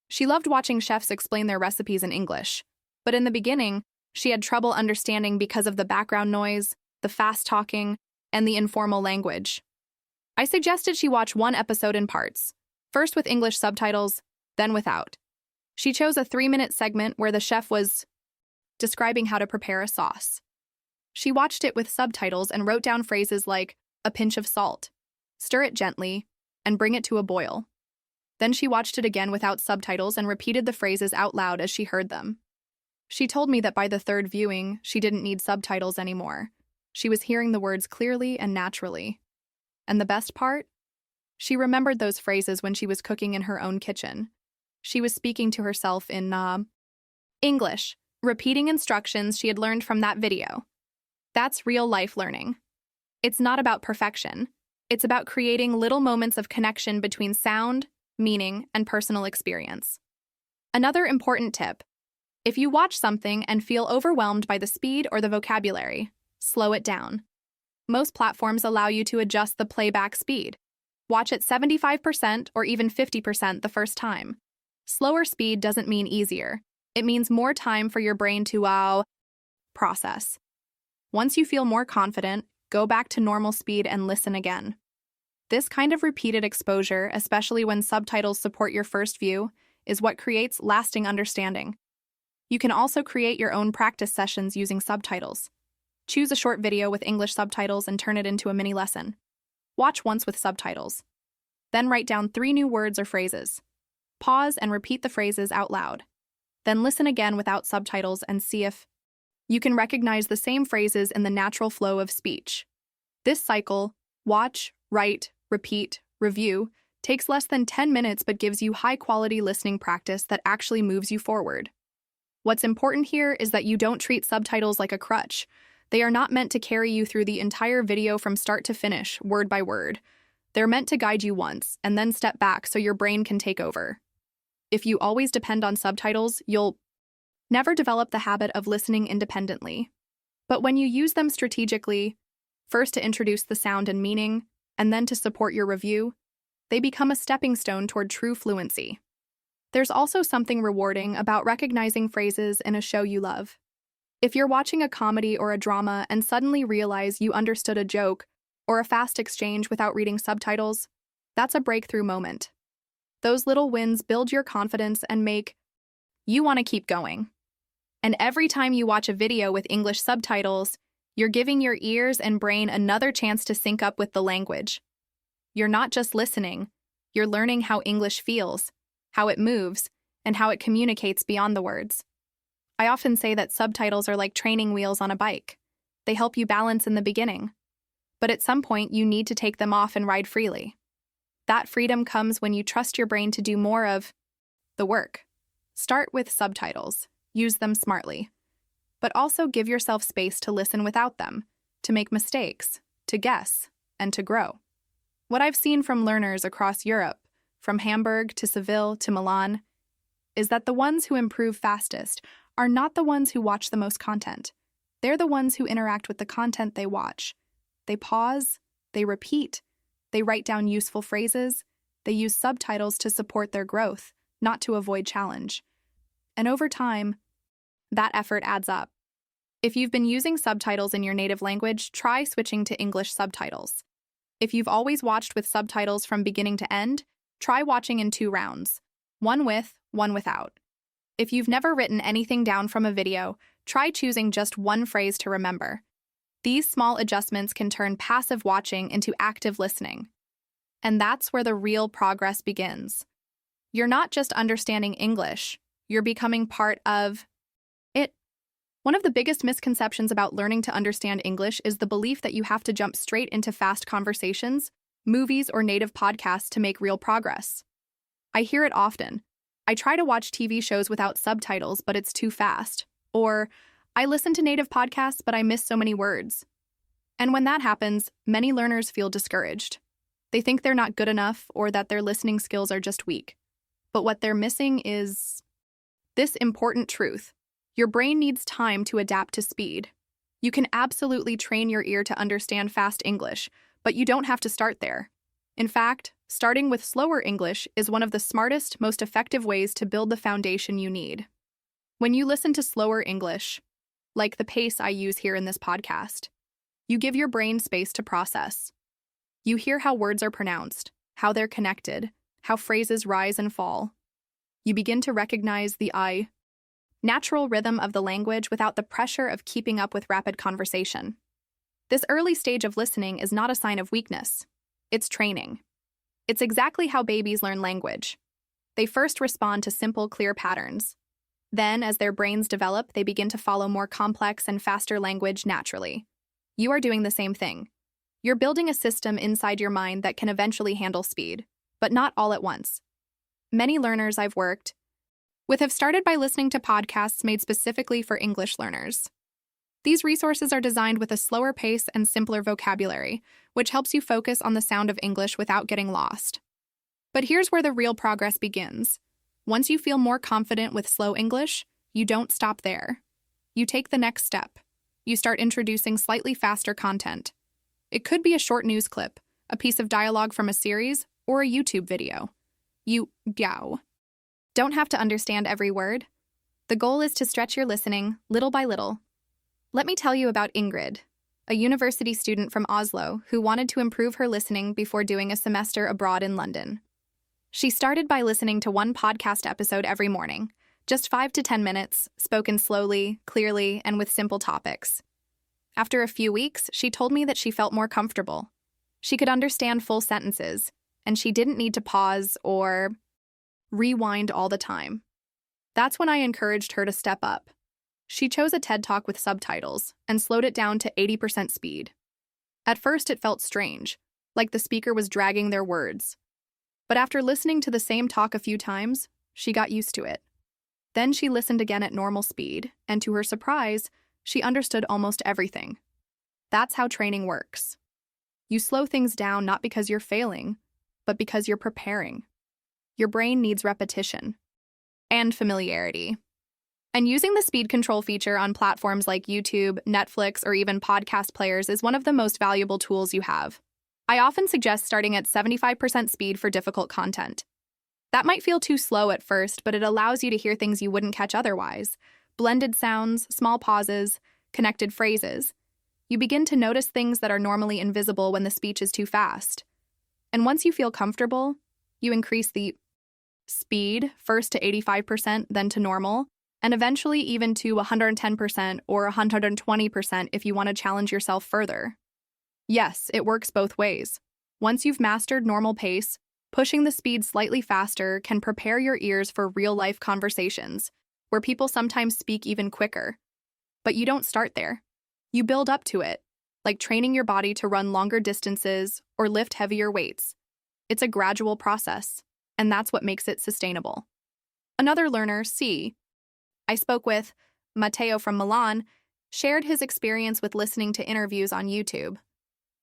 She loved watching chefs explain their recipes in English, but in the beginning, she had trouble understanding because of the background noise, the fast talking, and the informal language. I suggested she watch one episode in parts, first with English subtitles, then without. She chose a 3-minute segment where the chef was describing how to prepare a sauce. She watched it with subtitles and wrote down phrases like a pinch of salt, stir it gently, and bring it to a boil. Then she watched it again without subtitles and repeated the phrases out loud as she heard them. She told me that by the third viewing, she didn't need subtitles anymore. She was hearing the words clearly and naturally. And the best part? She remembered those phrases when she was cooking in her own kitchen. She was speaking to herself in English, repeating instructions she had learned from that video. That's real-life learning. It's not about perfection. It's about creating little moments of connection between sound, meaning, and personal experience. Another important tip: if you watch something and feel overwhelmed by the speed or the vocabulary, slow it down. Most platforms allow you to adjust the playback speed. Watch at 75% or even 50% the first time. Slower speed doesn't mean easier. It means more time for your brain to process. Once you feel more confident, go back to normal speed and listen again. This kind of repeated exposure, especially when subtitles support your first view, is what creates lasting understanding. You can also create your own practice sessions using subtitles. Choose a short video with English subtitles and turn it into a mini lesson. Watch once with subtitles. Then write down 3 new words or phrases. Pause and repeat the phrases out loud. Then listen again without subtitles and see if you can recognize the same phrases in the natural flow of speech. This cycle, watch, write, repeat, review, takes less than 10 minutes but gives you high-quality listening practice that actually moves you forward. What's important here is that you don't treat subtitles like a crutch. They are not meant to carry you through the entire video from start to finish, word by word. They're meant to guide you once, and then step back so your brain can take over. If you always depend on subtitles, you'll never develop the habit of listening independently. But when you use them strategically, first to introduce the sound and meaning, and then to support your review, they become a stepping stone toward true fluency. There's also something rewarding about recognizing phrases in a show you love. If you're watching a comedy or a drama and suddenly realize you understood a joke or a fast exchange without reading subtitles, that's a breakthrough moment. Those little wins build your confidence and make you want to keep going. And every time you watch a video with English subtitles, you're giving your ears and brain another chance to sync up with the language. You're not just listening, you're learning how English feels, how it moves, and how it communicates beyond the words. I often say that subtitles are like training wheels on a bike. They help you balance in the beginning, but at some point you need to take them off and ride freely. That freedom comes when you trust your brain to do more of the work. Start with subtitles, use them smartly, but also give yourself space to listen without them, to make mistakes, to guess, and to grow. What I've seen from learners across Europe, from Hamburg to Seville to Milan, is that the ones who improve fastest are not the ones who watch the most content. They're the ones who interact with the content they watch. They pause, they repeat, they write down useful phrases, they use subtitles to support their growth, not to avoid challenge. And over time, that effort adds up. If you've been using subtitles in your native language, try switching to English subtitles. If you've always watched with subtitles from beginning to end, try watching in 2 rounds, one with, one without. If you've never written anything down from a video, try choosing just one phrase to remember. These small adjustments can turn passive watching into active listening. And that's where the real progress begins. You're not just understanding English, you're becoming part of it. One of the biggest misconceptions about learning to understand English is the belief that you have to jump straight into fast conversations, movies, or native podcasts to make real progress. I hear it often. I try to watch TV shows without subtitles, but it's too fast. Or, I listen to native podcasts, but I miss so many words. And when that happens, many learners feel discouraged. They think they're not good enough or that their listening skills are just weak. But what they're missing is this important truth. Your brain needs time to adapt to speed. You can absolutely train your ear to understand fast English, but you don't have to start there. In fact, starting with slower English is one of the smartest, most effective ways to build the foundation you need. When you listen to slower English, like the pace I use here in this podcast, you give your brain space to process. You hear how words are pronounced, how they're connected, how phrases rise and fall. You begin to recognize the natural rhythm of the language without the pressure of keeping up with rapid conversation. This early stage of listening is not a sign of weakness. It's training. It's exactly how babies learn language. They first respond to simple, clear patterns. Then, as their brains develop, they begin to follow more complex and faster language naturally. You are doing the same thing. You're building a system inside your mind that can eventually handle speed, but not all at once. Many learners I've worked with have started by listening to podcasts made specifically for English learners. These resources are designed with a slower pace and simpler vocabulary, which helps you focus on the sound of English without getting lost. But here's where the real progress begins. Once you feel more confident with slow English, you don't stop there. You take the next step. You start introducing slightly faster content. It could be a short news clip, a piece of dialogue from a series, or a YouTube video. You don't have to understand every word. The goal is to stretch your listening little by little. Let me tell you about Ingrid, a university student from Oslo who wanted to improve her listening before doing a semester abroad in London. She started by listening to one podcast episode every morning, just 5 to 10 minutes, spoken slowly, clearly, and with simple topics. After a few weeks, she told me that she felt more comfortable. She could understand full sentences, and she didn't need to pause or rewind all the time. That's when I encouraged her to step up. She chose a TED Talk with subtitles and slowed it down to 80% speed. At first, it felt strange, like the speaker was dragging their words. But after listening to the same talk a few times, she got used to it. Then she listened again at normal speed, and to her surprise, she understood almost everything. That's how training works. You slow things down not because you're failing, but because you're preparing. Your brain needs repetition and familiarity. And using the speed control feature on platforms like YouTube, Netflix, or even podcast players is one of the most valuable tools you have. I often suggest starting at 75% speed for difficult content. That might feel too slow at first, but it allows you to hear things you wouldn't catch otherwise. Blended sounds, small pauses, connected phrases. You begin to notice things that are normally invisible when the speech is too fast. And once you feel comfortable, you increase the speed, first to 85%, then to normal, and eventually even to 110% or 120% if you want to challenge yourself further. Yes, it works both ways. Once you've mastered normal pace, pushing the speed slightly faster can prepare your ears for real-life conversations, where people sometimes speak even quicker. But you don't start there. You build up to it, like training your body to run longer distances or lift heavier weights. It's a gradual process, and that's what makes it sustainable. Another learner, C, I spoke with, Matteo from Milan, shared his experience with listening to interviews on YouTube.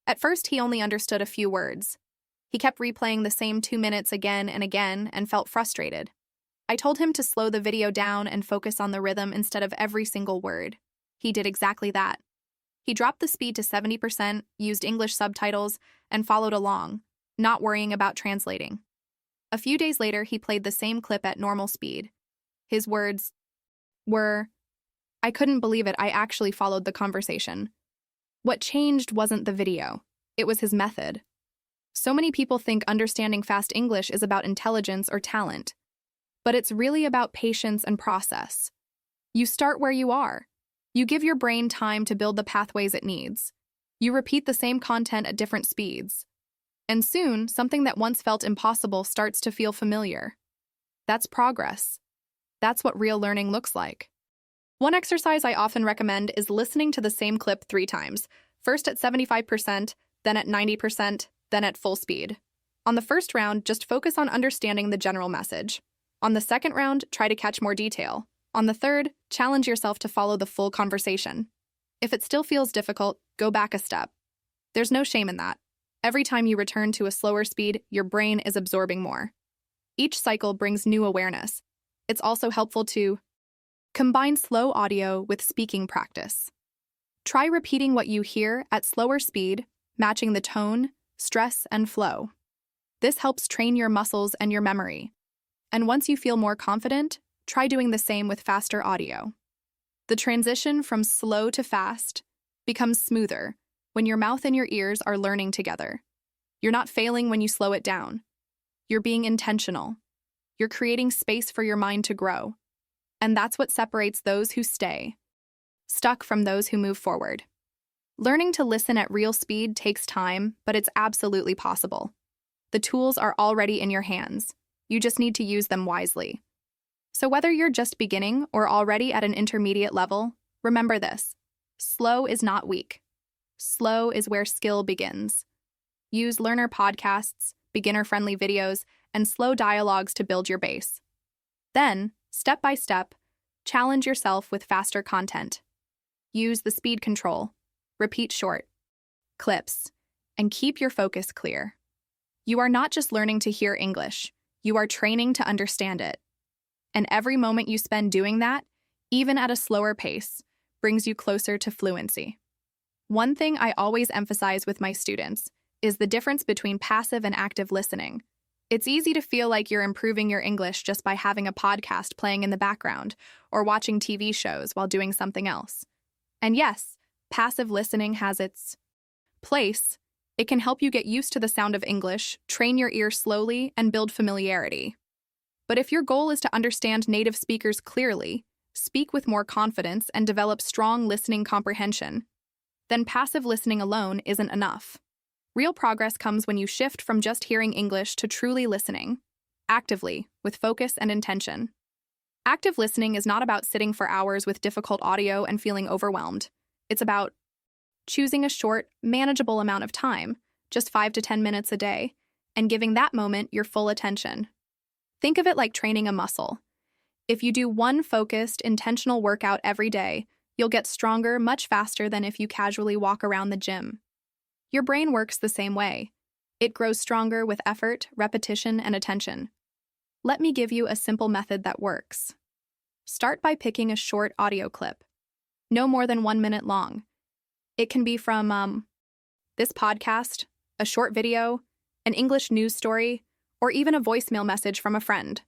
At first, he only understood a few words. He kept replaying the same 2 minutes again and again and felt frustrated. I told him to slow the video down and focus on the rhythm instead of every single word. He did exactly that. He dropped the speed to 70%, used English subtitles, and followed along, not worrying about translating. A few days later, he played the same clip at normal speed. His words were, "I couldn't believe it, I actually followed the conversation." What changed wasn't the video, it was his method. So many people think understanding fast English is about intelligence or talent, but it's really about patience and process. You start where you are. You give your brain time to build the pathways it needs. You repeat the same content at different speeds. And soon, something that once felt impossible starts to feel familiar. That's progress. That's what real learning looks like. One exercise I often recommend is listening to the same clip 3 times, first at 75%, then at 90%, then at full speed. On the first round, just focus on understanding the general message. On the second round, try to catch more detail. On the third, challenge yourself to follow the full conversation. If it still feels difficult, go back a step. There's no shame in that. Every time you return to a slower speed, your brain is absorbing more. Each cycle brings new awareness. It's also helpful to combine slow audio with speaking practice. Try repeating what you hear at slower speed, matching the tone, stress, and flow. This helps train your muscles and your memory. And once you feel more confident, try doing the same with faster audio. The transition from slow to fast becomes smoother when your mouth and your ears are learning together. You're not failing when you slow it down. You're being intentional. You're creating space for your mind to grow. And that's what separates those who stay stuck from those who move forward. Learning to listen at real speed takes time, but it's absolutely possible. The tools are already in your hands. You just need to use them wisely. So whether you're just beginning or already at an intermediate level, remember this: slow is not weak. Slow is where skill begins. Use learner podcasts, beginner-friendly videos, and slow dialogues to build your base. Then, step by step, challenge yourself with faster content. Use the speed control, repeat short clips, and keep your focus clear. You are not just learning to hear English, you are training to understand it. And every moment you spend doing that, even at a slower pace, brings you closer to fluency. One thing I always emphasize with my students is the difference between passive and active listening. It's easy to feel like you're improving your English just by having a podcast playing in the background or watching TV shows while doing something else. And yes, passive listening has its place. It can help you get used to the sound of English, train your ear slowly, and build familiarity. But if your goal is to understand native speakers clearly, speak with more confidence, and develop strong listening comprehension, then passive listening alone isn't enough. Real progress comes when you shift from just hearing English to truly listening, actively, with focus and intention. Active listening is not about sitting for hours with difficult audio and feeling overwhelmed. It's about choosing a short, manageable amount of time, just 5 to 10 minutes a day, and giving that moment your full attention. Think of it like training a muscle. If you do one focused, intentional workout every day, you'll get stronger much faster than if you casually walk around the gym. Your brain works the same way. It grows stronger with effort, repetition, and attention. Let me give you a simple method that works. Start by picking a short audio clip, no more than 1 minute long. It can be from this podcast, a short video, an English news story, or even a voicemail message from a friend.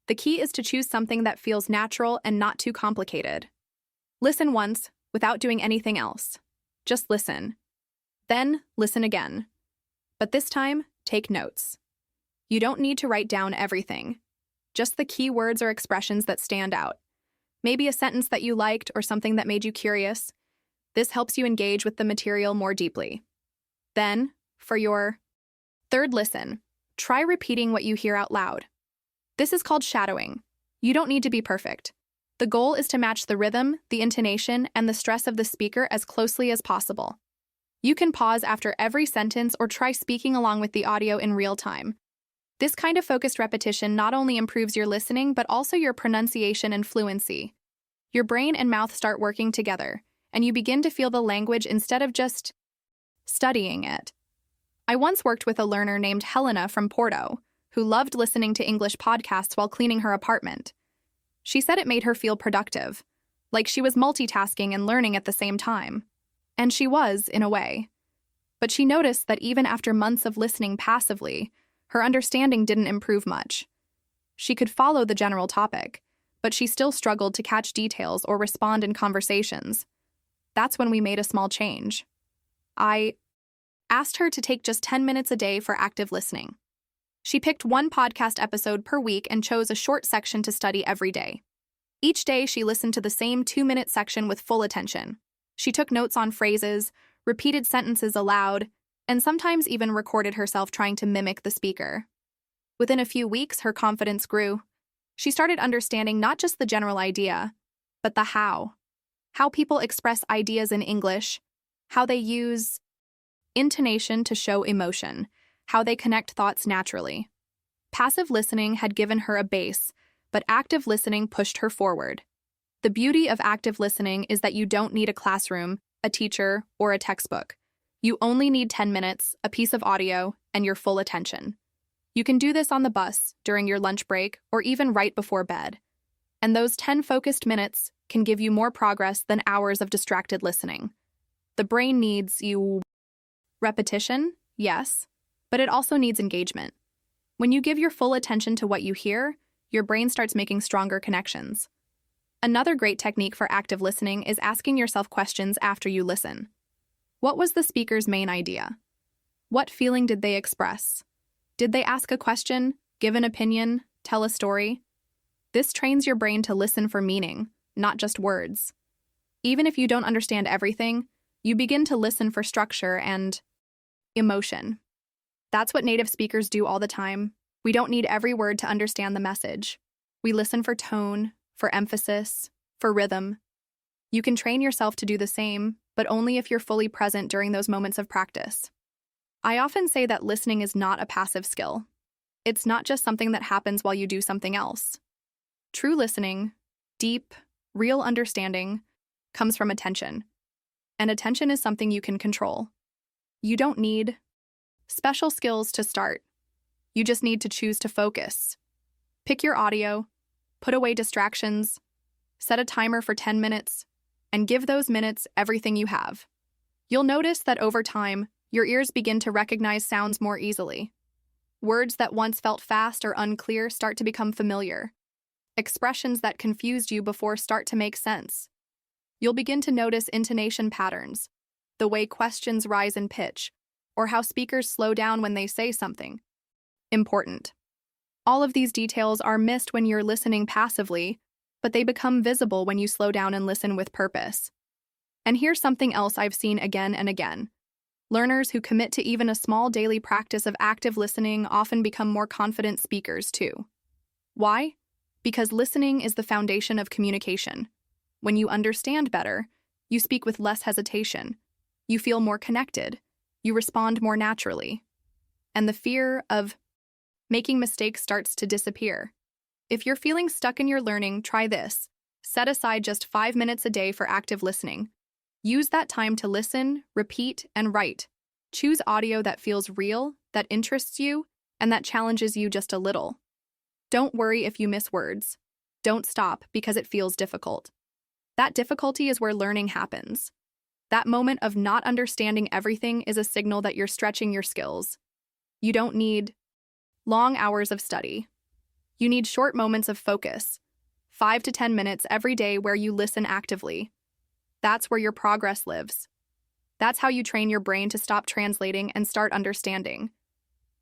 The key is to choose something that feels natural and not too complicated. Listen once, without doing anything else. Just listen. Then, listen again. But this time, take notes. You don't need to write down everything. Just the key words or expressions that stand out. Maybe a sentence that you liked or something that made you curious. This helps you engage with the material more deeply. Then, for your third listen, try repeating what you hear out loud. This is called shadowing. You don't need to be perfect. The goal is to match the rhythm, the intonation, and the stress of the speaker as closely as possible. You can pause after every sentence or try speaking along with the audio in real time. This kind of focused repetition not only improves your listening, but also your pronunciation and fluency. Your brain and mouth start working together, and you begin to feel the language instead of just studying it. I once worked with a learner named Helena from Porto, who loved listening to English podcasts while cleaning her apartment. She said it made her feel productive, like she was multitasking and learning at the same time. And she was, in a way. But she noticed that even after months of listening passively, her understanding didn't improve much. She could follow the general topic, but she still struggled to catch details or respond in conversations. That's when we made a small change. I asked her to take just 10 minutes a day for active listening. She picked one podcast episode per week and chose a short section to study every day. Each day, she listened to the same 2-minute section with full attention. She took notes on phrases, repeated sentences aloud, and sometimes even recorded herself trying to mimic the speaker. Within a few weeks, her confidence grew. She started understanding not just the general idea, but the how. How people express ideas in English, how they use intonation to show emotion, how they connect thoughts naturally. Passive listening had given her a base, but active listening pushed her forward. The beauty of active listening is that you don't need a classroom, a teacher, or a textbook. You only need 10 minutes, a piece of audio, and your full attention. You can do this on the bus, during your lunch break, or even right before bed. And those 10 focused minutes can give you more progress than hours of distracted listening. The brain needs repetition, yes, but it also needs engagement. When you give your full attention to what you hear, your brain starts making stronger connections. Another great technique for active listening is asking yourself questions after you listen. What was the speaker's main idea? What feeling did they express? Did they ask a question, give an opinion, tell a story? This trains your brain to listen for meaning, not just words. Even if you don't understand everything, you begin to listen for structure and emotion. That's what native speakers do all the time. We don't need every word to understand the message. We listen for tone, for emphasis, for rhythm. You can train yourself to do the same, but only if you're fully present during those moments of practice. I often say that listening is not a passive skill. It's not just something that happens while you do something else. True listening, deep, real understanding, comes from attention. And attention is something you can control. You don't need special skills to start. You just need to choose to focus. Pick your audio, put away distractions, set a timer for 10 minutes, and give those minutes everything you have. You'll notice that over time, your ears begin to recognize sounds more easily. Words that once felt fast or unclear start to become familiar. Expressions that confused you before start to make sense. You'll begin to notice intonation patterns, the way questions rise in pitch, or how speakers slow down when they say something important. All of these details are missed when you're listening passively, but they become visible when you slow down and listen with purpose. And here's something else I've seen again and again. Learners who commit to even a small daily practice of active listening often become more confident speakers too. Why? Because listening is the foundation of communication. When you understand better, you speak with less hesitation. You feel more connected. You respond more naturally. And the fear of making mistakes starts to disappear. If you're feeling stuck in your learning, try this. Set aside just 5 minutes a day for active listening. Use that time to listen, repeat, and write. Choose audio that feels real, that interests you, and that challenges you just a little. Don't worry if you miss words. Don't stop because it feels difficult. That difficulty is where learning happens. That moment of not understanding everything is a signal that you're stretching your skills. You don't need long hours of study. You need short moments of focus, 5 to 10 minutes every day where you listen actively. That's where your progress lives. That's how you train your brain to stop translating and start understanding.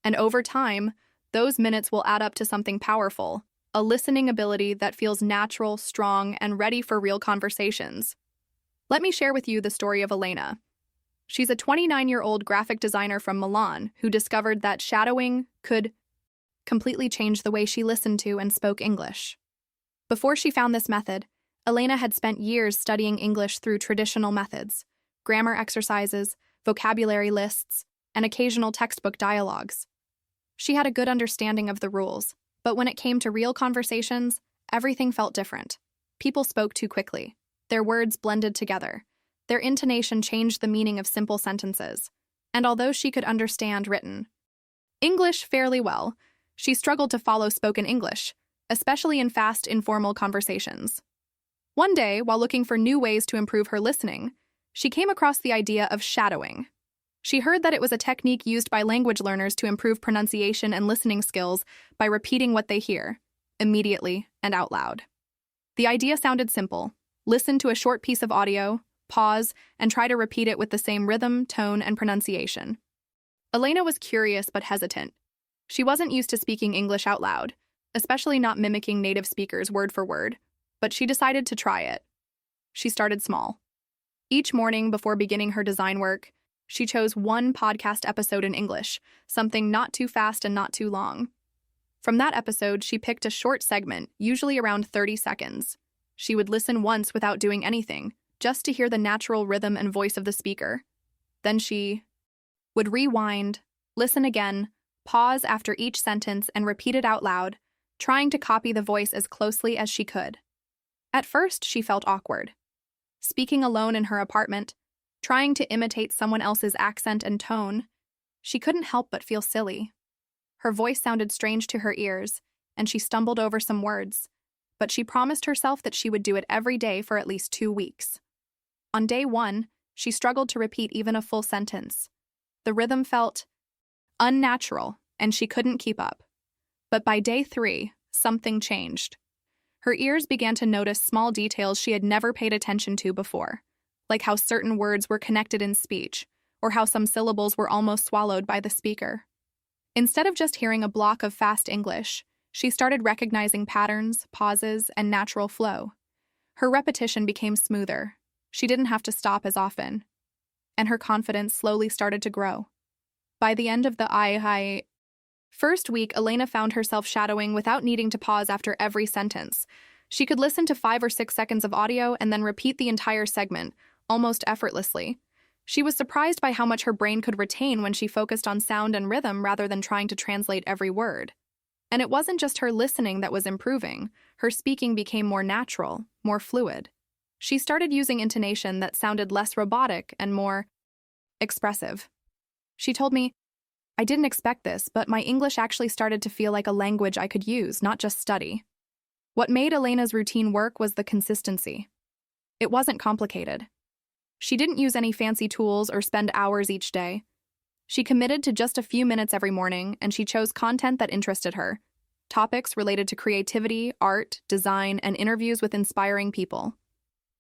And over time, those minutes will add up to something powerful, a listening ability that feels natural, strong, and ready for real conversations. Let me share with you the story of Elena. She's a 29-year-old graphic designer from Milan who discovered that shadowing could completely change the way she listened to and spoke English. Before she found this method, Elena had spent years studying English through traditional methods, grammar exercises, vocabulary lists, and occasional textbook dialogues. She had a good understanding of the rules, but when it came to real conversations, everything felt different. People spoke too quickly. Their words blended together. Their intonation changed the meaning of simple sentences. And although she could understand written English fairly well, she struggled to follow spoken English, especially in fast, informal conversations. One day, while looking for new ways to improve her listening, she came across the idea of shadowing. She heard that it was a technique used by language learners to improve pronunciation and listening skills by repeating what they hear, immediately and out loud. The idea sounded simple. Listen to a short piece of audio, pause, and try to repeat it with the same rhythm, tone, and pronunciation. Elena was curious but hesitant. She wasn't used to speaking English out loud, especially not mimicking native speakers word for word, but she decided to try it. She started small. Each morning before beginning her design work, she chose one podcast episode in English, something not too fast and not too long. From that episode, she picked a short segment, usually around 30 seconds. She would listen once without doing anything, just to hear the natural rhythm and voice of the speaker. Then she would rewind, listen again, pause after each sentence, and repeat it out loud, trying to copy the voice as closely as she could. At first, she felt awkward. Speaking alone in her apartment, trying to imitate someone else's accent and tone. She couldn't help but feel silly. Her voice sounded strange to her ears, and she stumbled over some words, but she promised herself that she would do it every day for at least 2 weeks. On day 1, she struggled to repeat even a full sentence. The rhythm felt unnatural, and she couldn't keep up. But by day 3, something changed. Her ears began to notice small details she had never paid attention to before, like how certain words were connected in speech, or how some syllables were almost swallowed by the speaker. Instead of just hearing a block of fast English, she started recognizing patterns, pauses, and natural flow. Her repetition became smoother. She didn't have to stop as often. And her confidence slowly started to grow. By the end of the first week, Elena found herself shadowing without needing to pause after every sentence. She could listen to 5 or 6 seconds of audio and then repeat the entire segment, almost effortlessly. She was surprised by how much her brain could retain when she focused on sound and rhythm rather than trying to translate every word. And it wasn't just her listening that was improving. Her speaking became more natural, more fluid. She started using intonation that sounded less robotic and more expressive. She told me, "I didn't expect this, but my English actually started to feel like a language I could use, not just study." What made Elena's routine work was the consistency. It wasn't complicated. She didn't use any fancy tools or spend hours each day. She committed to just a few minutes every morning, and she chose content that interested her. Topics related to creativity, art, design, and interviews with inspiring people.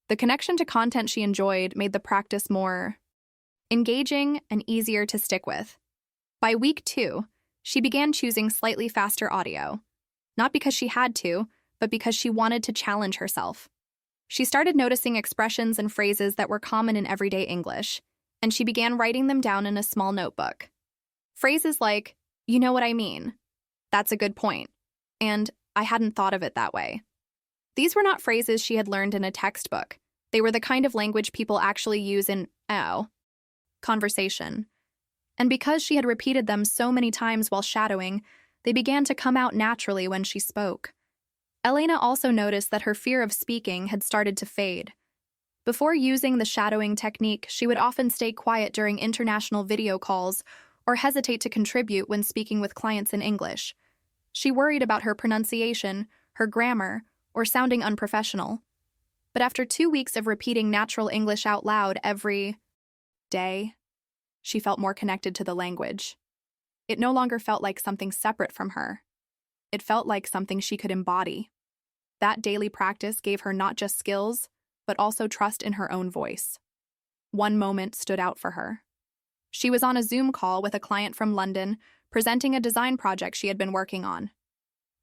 The connection to content she enjoyed made the practice more engaging and easier to stick with. By week 2, she began choosing slightly faster audio. Not because she had to, but because she wanted to challenge herself. She started noticing expressions and phrases that were common in everyday English, and she began writing them down in a small notebook. Phrases like, "You know what I mean," "That's a good point," and "I hadn't thought of it that way." These were not phrases she had learned in a textbook. They were the kind of language people actually use in conversation. And because she had repeated them so many times while shadowing, they began to come out naturally when she spoke. Elena also noticed that her fear of speaking had started to fade. Before using the shadowing technique, she would often stay quiet during international video calls or hesitate to contribute when speaking with clients in English. She worried about her pronunciation, her grammar, or sounding unprofessional. But after 2 weeks of repeating natural English out loud every day, she felt more connected to the language. It no longer felt like something separate from her. It felt like something she could embody. That daily practice gave her not just skills, but also trust in her own voice. One moment stood out for her. She was on a Zoom call with a client from London, presenting a design project she had been working on.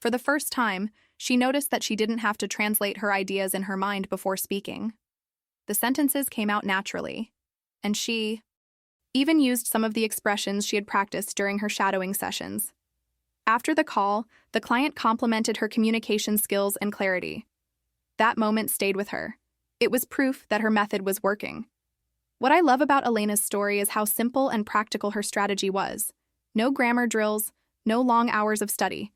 For the first time, she noticed that she didn't have to translate her ideas in her mind before speaking. The sentences came out naturally, and she even used some of the expressions she had practiced during her shadowing sessions. After the call, the client complimented her communication skills and clarity. That moment stayed with her. It was proof that her method was working. What I love about Elena's story is how simple and practical her strategy was. No grammar drills, no long hours of study.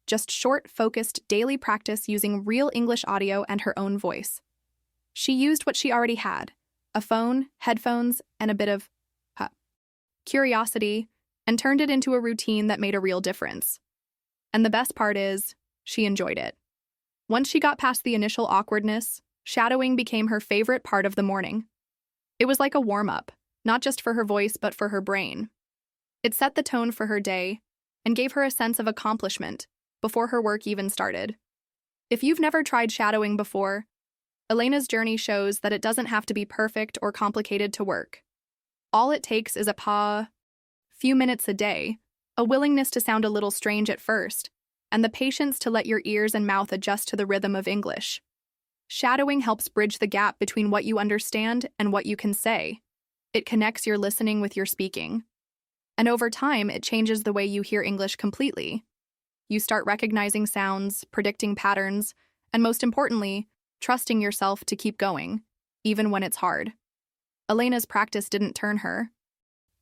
Just short, focused, daily practice using real English audio and her own voice. She used what she already had, a phone, headphones, and a bit of curiosity, and turned it into a routine that made a real difference. And the best part is, she enjoyed it. Once she got past the initial awkwardness, shadowing became her favorite part of the morning. It was like a warm-up, not just for her voice but for her brain. It set the tone for her day and gave her a sense of accomplishment before her work even started. If you've never tried shadowing before, Elena's journey shows that it doesn't have to be perfect or complicated to work. All it takes is a few minutes a day, a willingness to sound a little strange at first, and the patience to let your ears and mouth adjust to the rhythm of English. Shadowing helps bridge the gap between what you understand and what you can say. It connects your listening with your speaking. And over time, it changes the way you hear English completely. You start recognizing sounds, predicting patterns, and most importantly, trusting yourself to keep going, even when it's hard. Elena's practice didn't turn her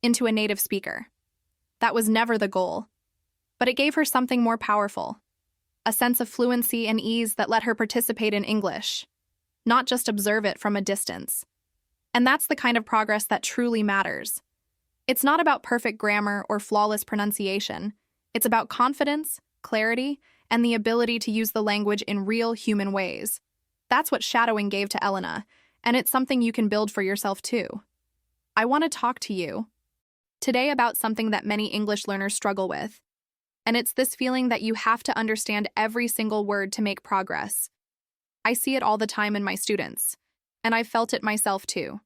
into a native speaker. That was never the goal. But it gave her something more powerful, a sense of fluency and ease that let her participate in English, not just observe it from a distance. And that's the kind of progress that truly matters. It's not about perfect grammar or flawless pronunciation. It's about confidence, clarity, and the ability to use the language in real human ways. That's what shadowing gave to Elena, and it's something you can build for yourself too. I want to talk to you today about something that many English learners struggle with, and it's this feeling that you have to understand every single word to make progress. I see it all the time in my students, and I've felt it myself too.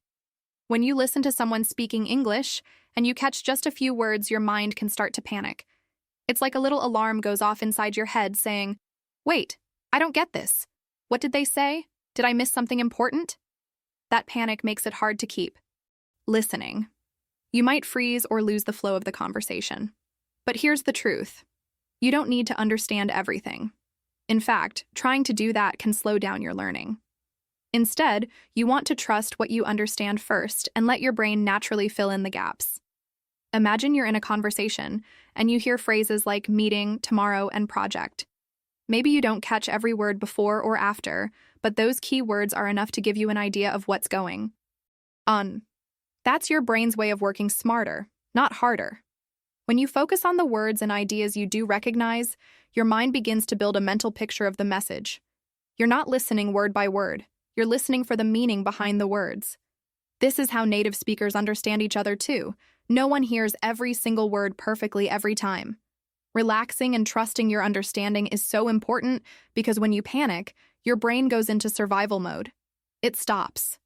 When you listen to someone speaking English and you catch just a few words, your mind can start to panic. It's like a little alarm goes off inside your head saying, "Wait, I don't get this. What did they say? Did I miss something important?" That panic makes it hard to keep listening. You might freeze or lose the flow of the conversation. But here's the truth. You don't need to understand everything. In fact, trying to do that can slow down your learning. Instead, you want to trust what you understand first and let your brain naturally fill in the gaps. Imagine you're in a conversation and you hear phrases like meeting, tomorrow, and project. Maybe you don't catch every word before or after, but those key words are enough to give you an idea of what's going on. That's your brain's way of working smarter, not harder. When you focus on the words and ideas you do recognize, your mind begins to build a mental picture of the message. You're not listening word by word. You're listening for the meaning behind the words. This is how native speakers understand each other too. No one hears every single word perfectly every time. Relaxing and trusting your understanding is so important because when you panic, your brain goes into survival mode. It stops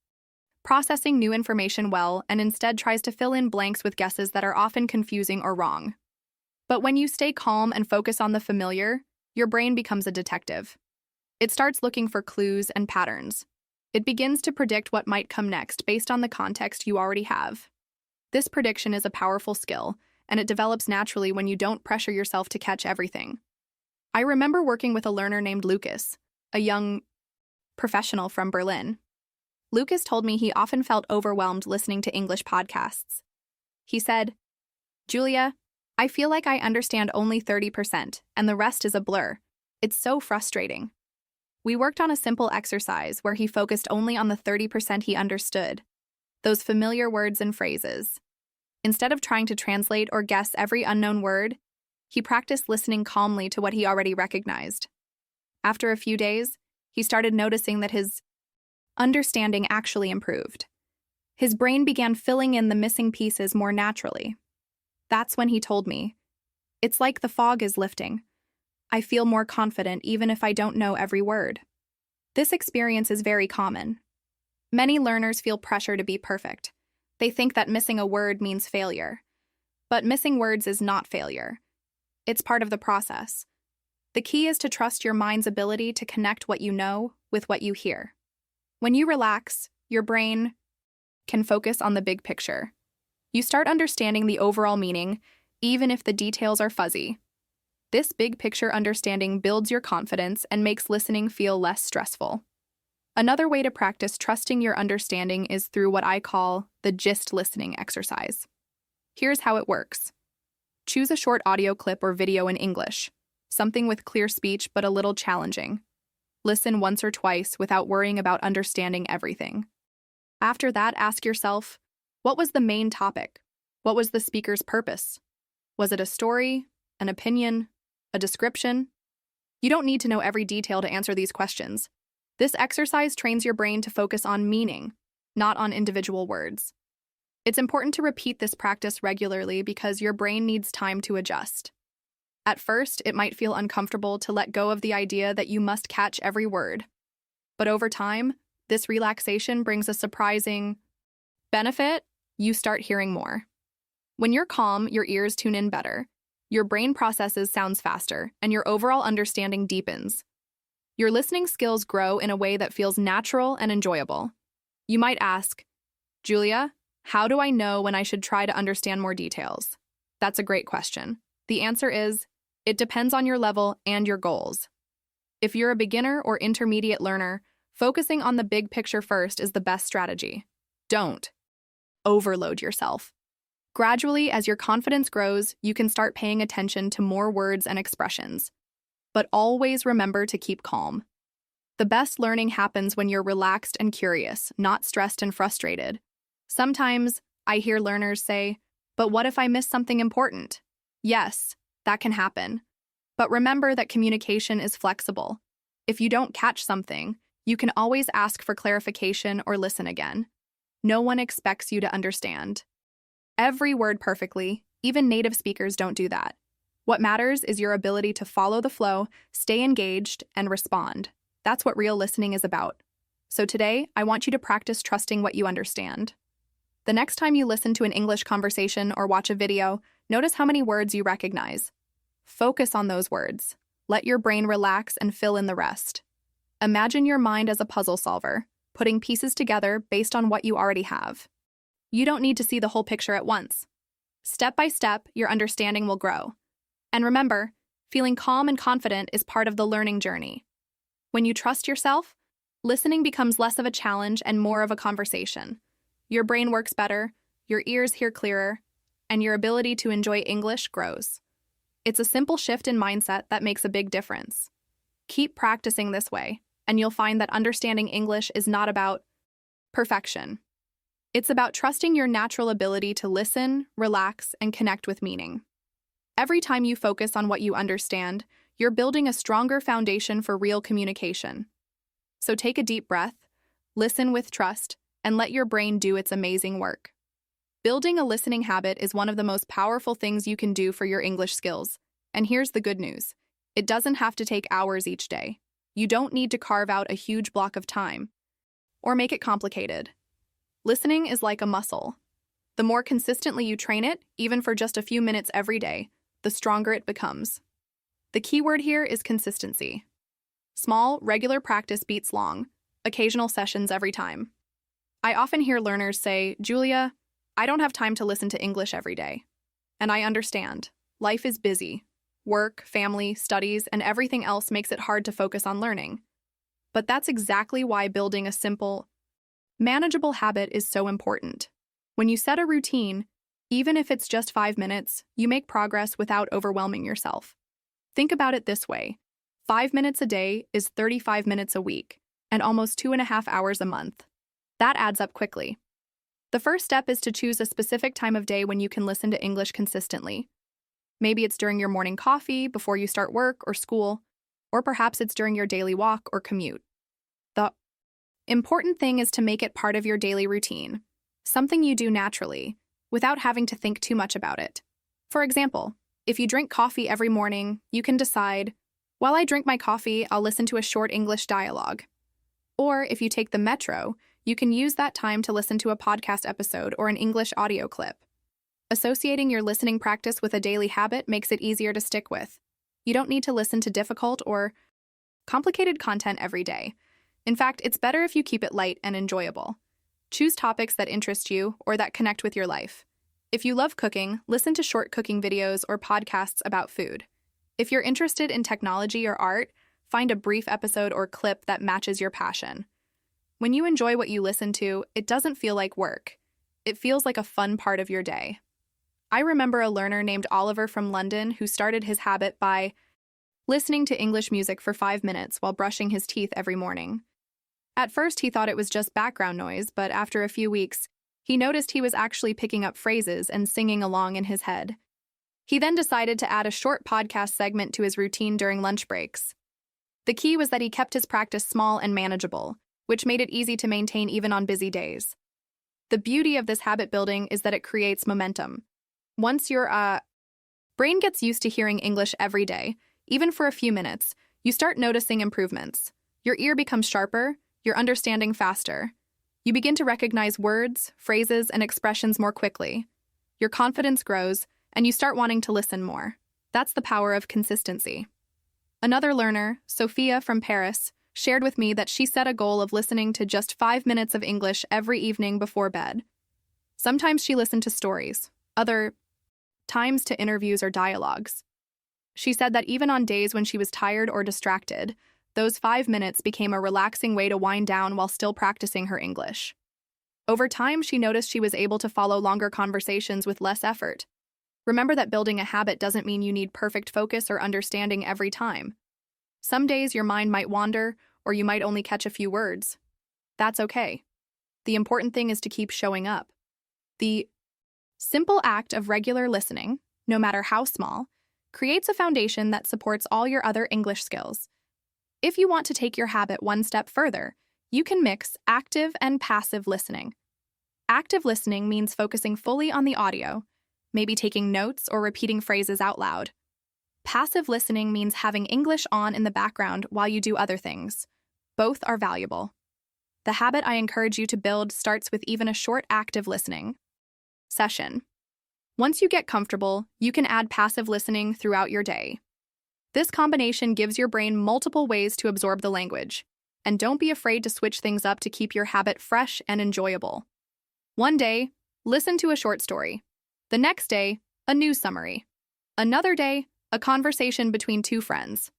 processing new information well and instead tries to fill in blanks with guesses that are often confusing or wrong. But when you stay calm and focus on the familiar, your brain becomes a detective. It starts looking for clues and patterns. It begins to predict what might come next based on the context you already have. This prediction is a powerful skill, and it develops naturally when you don't pressure yourself to catch everything. I remember working with a learner named Lucas, a young professional from Berlin. Lucas told me he often felt overwhelmed listening to English podcasts. He said, "Julia, I feel like I understand only 30%, and the rest is a blur. It's so frustrating." We worked on a simple exercise where he focused only on the 30% he understood, those familiar words and phrases. Instead of trying to translate or guess every unknown word, he practiced listening calmly to what he already recognized. After a few days, he started noticing that his understanding actually improved. His brain began filling in the missing pieces more naturally. That's when he told me, "It's like the fog is lifting. I feel more confident even if I don't know every word." This experience is very common. Many learners feel pressure to be perfect. They think that missing a word means failure. But missing words is not failure. It's part of the process. The key is to trust your mind's ability to connect what you know with what you hear. When you relax, your brain can focus on the big picture. You start understanding the overall meaning, even if the details are fuzzy. This big picture understanding builds your confidence and makes listening feel less stressful. Another way to practice trusting your understanding is through what I call the gist listening exercise. Here's how it works. Choose a short audio clip or video in English, something with clear speech but a little challenging. Listen once or twice without worrying about understanding everything. After that, ask yourself, what was the main topic? What was the speaker's purpose? Was it a story, an opinion, a description? You don't need to know every detail to answer these questions. This exercise trains your brain to focus on meaning, not on individual words. It's important to repeat this practice regularly because your brain needs time to adjust. At first, it might feel uncomfortable to let go of the idea that you must catch every word. But over time, this relaxation brings a surprising benefit. You start hearing more. When you're calm, your ears tune in better, your brain processes sounds faster, and your overall understanding deepens. Your listening skills grow in a way that feels natural and enjoyable. You might ask, "Julia, how do I know when I should try to understand more details?" That's a great question. The answer is, it depends on your level and your goals. If you're a beginner or intermediate learner, focusing on the big picture first is the best strategy. Don't overload yourself. Gradually, as your confidence grows, you can start paying attention to more words and expressions. But always remember to keep calm. The best learning happens when you're relaxed and curious, not stressed and frustrated. Sometimes I hear learners say, "But what if I miss something important?" Yes, that can happen. But remember that communication is flexible. If you don't catch something, you can always ask for clarification or listen again. No one expects you to understand every word perfectly. Even native speakers don't do that. What matters is your ability to follow the flow, stay engaged, and respond. That's what real listening is about. So today, I want you to practice trusting what you understand. The next time you listen to an English conversation or watch a video, notice how many words you recognize. Focus on those words. Let your brain relax and fill in the rest. Imagine your mind as a puzzle solver, putting pieces together based on what you already have. You don't need to see the whole picture at once. Step by step, your understanding will grow. And remember, feeling calm and confident is part of the learning journey. When you trust yourself, listening becomes less of a challenge and more of a conversation. Your brain works better, your ears hear clearer, and your ability to enjoy English grows. It's a simple shift in mindset that makes a big difference. Keep practicing this way, and you'll find that understanding English is not about perfection. It's about trusting your natural ability to listen, relax, and connect with meaning. Every time you focus on what you understand, you're building a stronger foundation for real communication. So take a deep breath, listen with trust, and let your brain do its amazing work. Building a listening habit is one of the most powerful things you can do for your English skills. And here's the good news. It doesn't have to take hours each day. You don't need to carve out a huge block of time or make it complicated. Listening is like a muscle. The more consistently you train it, even for just a few minutes every day, the stronger it becomes. The key word here is consistency. Small, regular practice beats long, occasional sessions every time. I often hear learners say, "Julia, I don't have time to listen to English every day." And I understand. Life is busy. Work, family, studies, and everything else makes it hard to focus on learning. But that's exactly why building a simple, manageable habit is so important. When you set a routine, even if it's just 5 minutes, you make progress without overwhelming yourself. Think about it this way. 5 minutes a day is 35 minutes a week, and almost 2.5 hours a month. That adds up quickly. The first step is to choose a specific time of day when you can listen to English consistently. Maybe it's during your morning coffee, before you start work or school, or perhaps it's during your daily walk or commute. The important thing is to make it part of your daily routine, something you do naturally, without having to think too much about it. For example, if you drink coffee every morning, you can decide, while I drink my coffee, I'll listen to a short English dialogue. Or if you take the metro, you can use that time to listen to a podcast episode or an English audio clip. Associating your listening practice with a daily habit makes it easier to stick with. You don't need to listen to difficult or complicated content every day. In fact, it's better if you keep it light and enjoyable. Choose topics that interest you or that connect with your life. If you love cooking, listen to short cooking videos or podcasts about food. If you're interested in technology or art, find a brief episode or clip that matches your passion. When you enjoy what you listen to, it doesn't feel like work. It feels like a fun part of your day. I remember a learner named Oliver from London who started his habit by listening to English music for 5 minutes while brushing his teeth every morning. At first, he thought it was just background noise, but after a few weeks, he noticed he was actually picking up phrases and singing along in his head. He then decided to add a short podcast segment to his routine during lunch breaks. The key was that he kept his practice small and manageable, which made it easy to maintain even on busy days. The beauty of this habit building is that it creates momentum. Once your brain gets used to hearing English every day, even for a few minutes, you start noticing improvements. Your ear becomes sharper, your understanding faster. You begin to recognize words, phrases, and expressions more quickly. Your confidence grows, and you start wanting to listen more. That's the power of consistency. Another learner, Sophia from Paris, shared with me that she set a goal of listening to just 5 minutes of English every evening before bed. Sometimes she listened to stories, other times to interviews or dialogues. She said that even on days when she was tired or distracted, those 5 minutes became a relaxing way to wind down while still practicing her English. Over time, she noticed she was able to follow longer conversations with less effort. Remember that building a habit doesn't mean you need perfect focus or understanding every time. Some days your mind might wander, or you might only catch a few words. That's okay. The important thing is to keep showing up. The simple act of regular listening, no matter how small, creates a foundation that supports all your other English skills. If you want to take your habit one step further, you can mix active and passive listening. Active listening means focusing fully on the audio, maybe taking notes or repeating phrases out loud. Passive listening means having English on in the background while you do other things. Both are valuable. The habit I encourage you to build starts with even a short active listening session. Once you get comfortable, you can add passive listening throughout your day. This combination gives your brain multiple ways to absorb the language, and don't be afraid to switch things up to keep your habit fresh and enjoyable. One day, listen to a short story. The next day, a news summary. Another day, a conversation between two friends.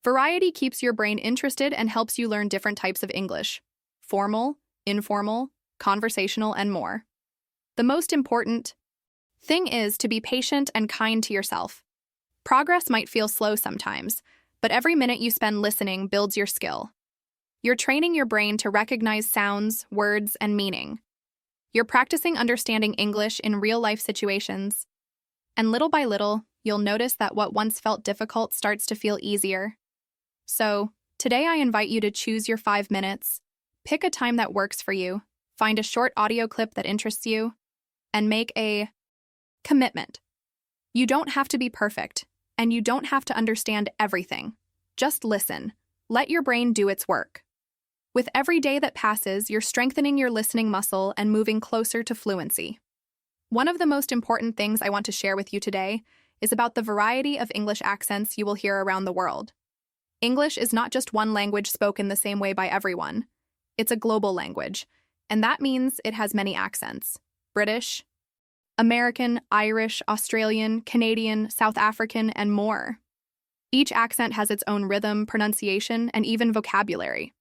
Variety keeps your brain interested and helps you learn different types of English: formal, informal, conversational, and more. The most important thing is to be patient and kind to yourself. Progress might feel slow sometimes, but every minute you spend listening builds your skill. You're training your brain to recognize sounds, words, and meaning. You're practicing understanding English in real-life situations. And little by little, you'll notice that what once felt difficult starts to feel easier. So, today I invite you to choose your 5 minutes. Pick a time that works for you, find a short audio clip that interests you, and make a commitment. You don't have to be perfect, and you don't have to understand everything. Just listen. Let your brain do its work. With every day that passes, you're strengthening your listening muscle and moving closer to fluency. One of the most important things I want to share with you today is about the variety of English accents you will hear around the world. English is not just one language spoken the same way by everyone. It's a global language, and that means it has many accents: British, American, Irish, Australian, Canadian, South African, and more. Each accent has its own rhythm, pronunciation, and even vocabulary.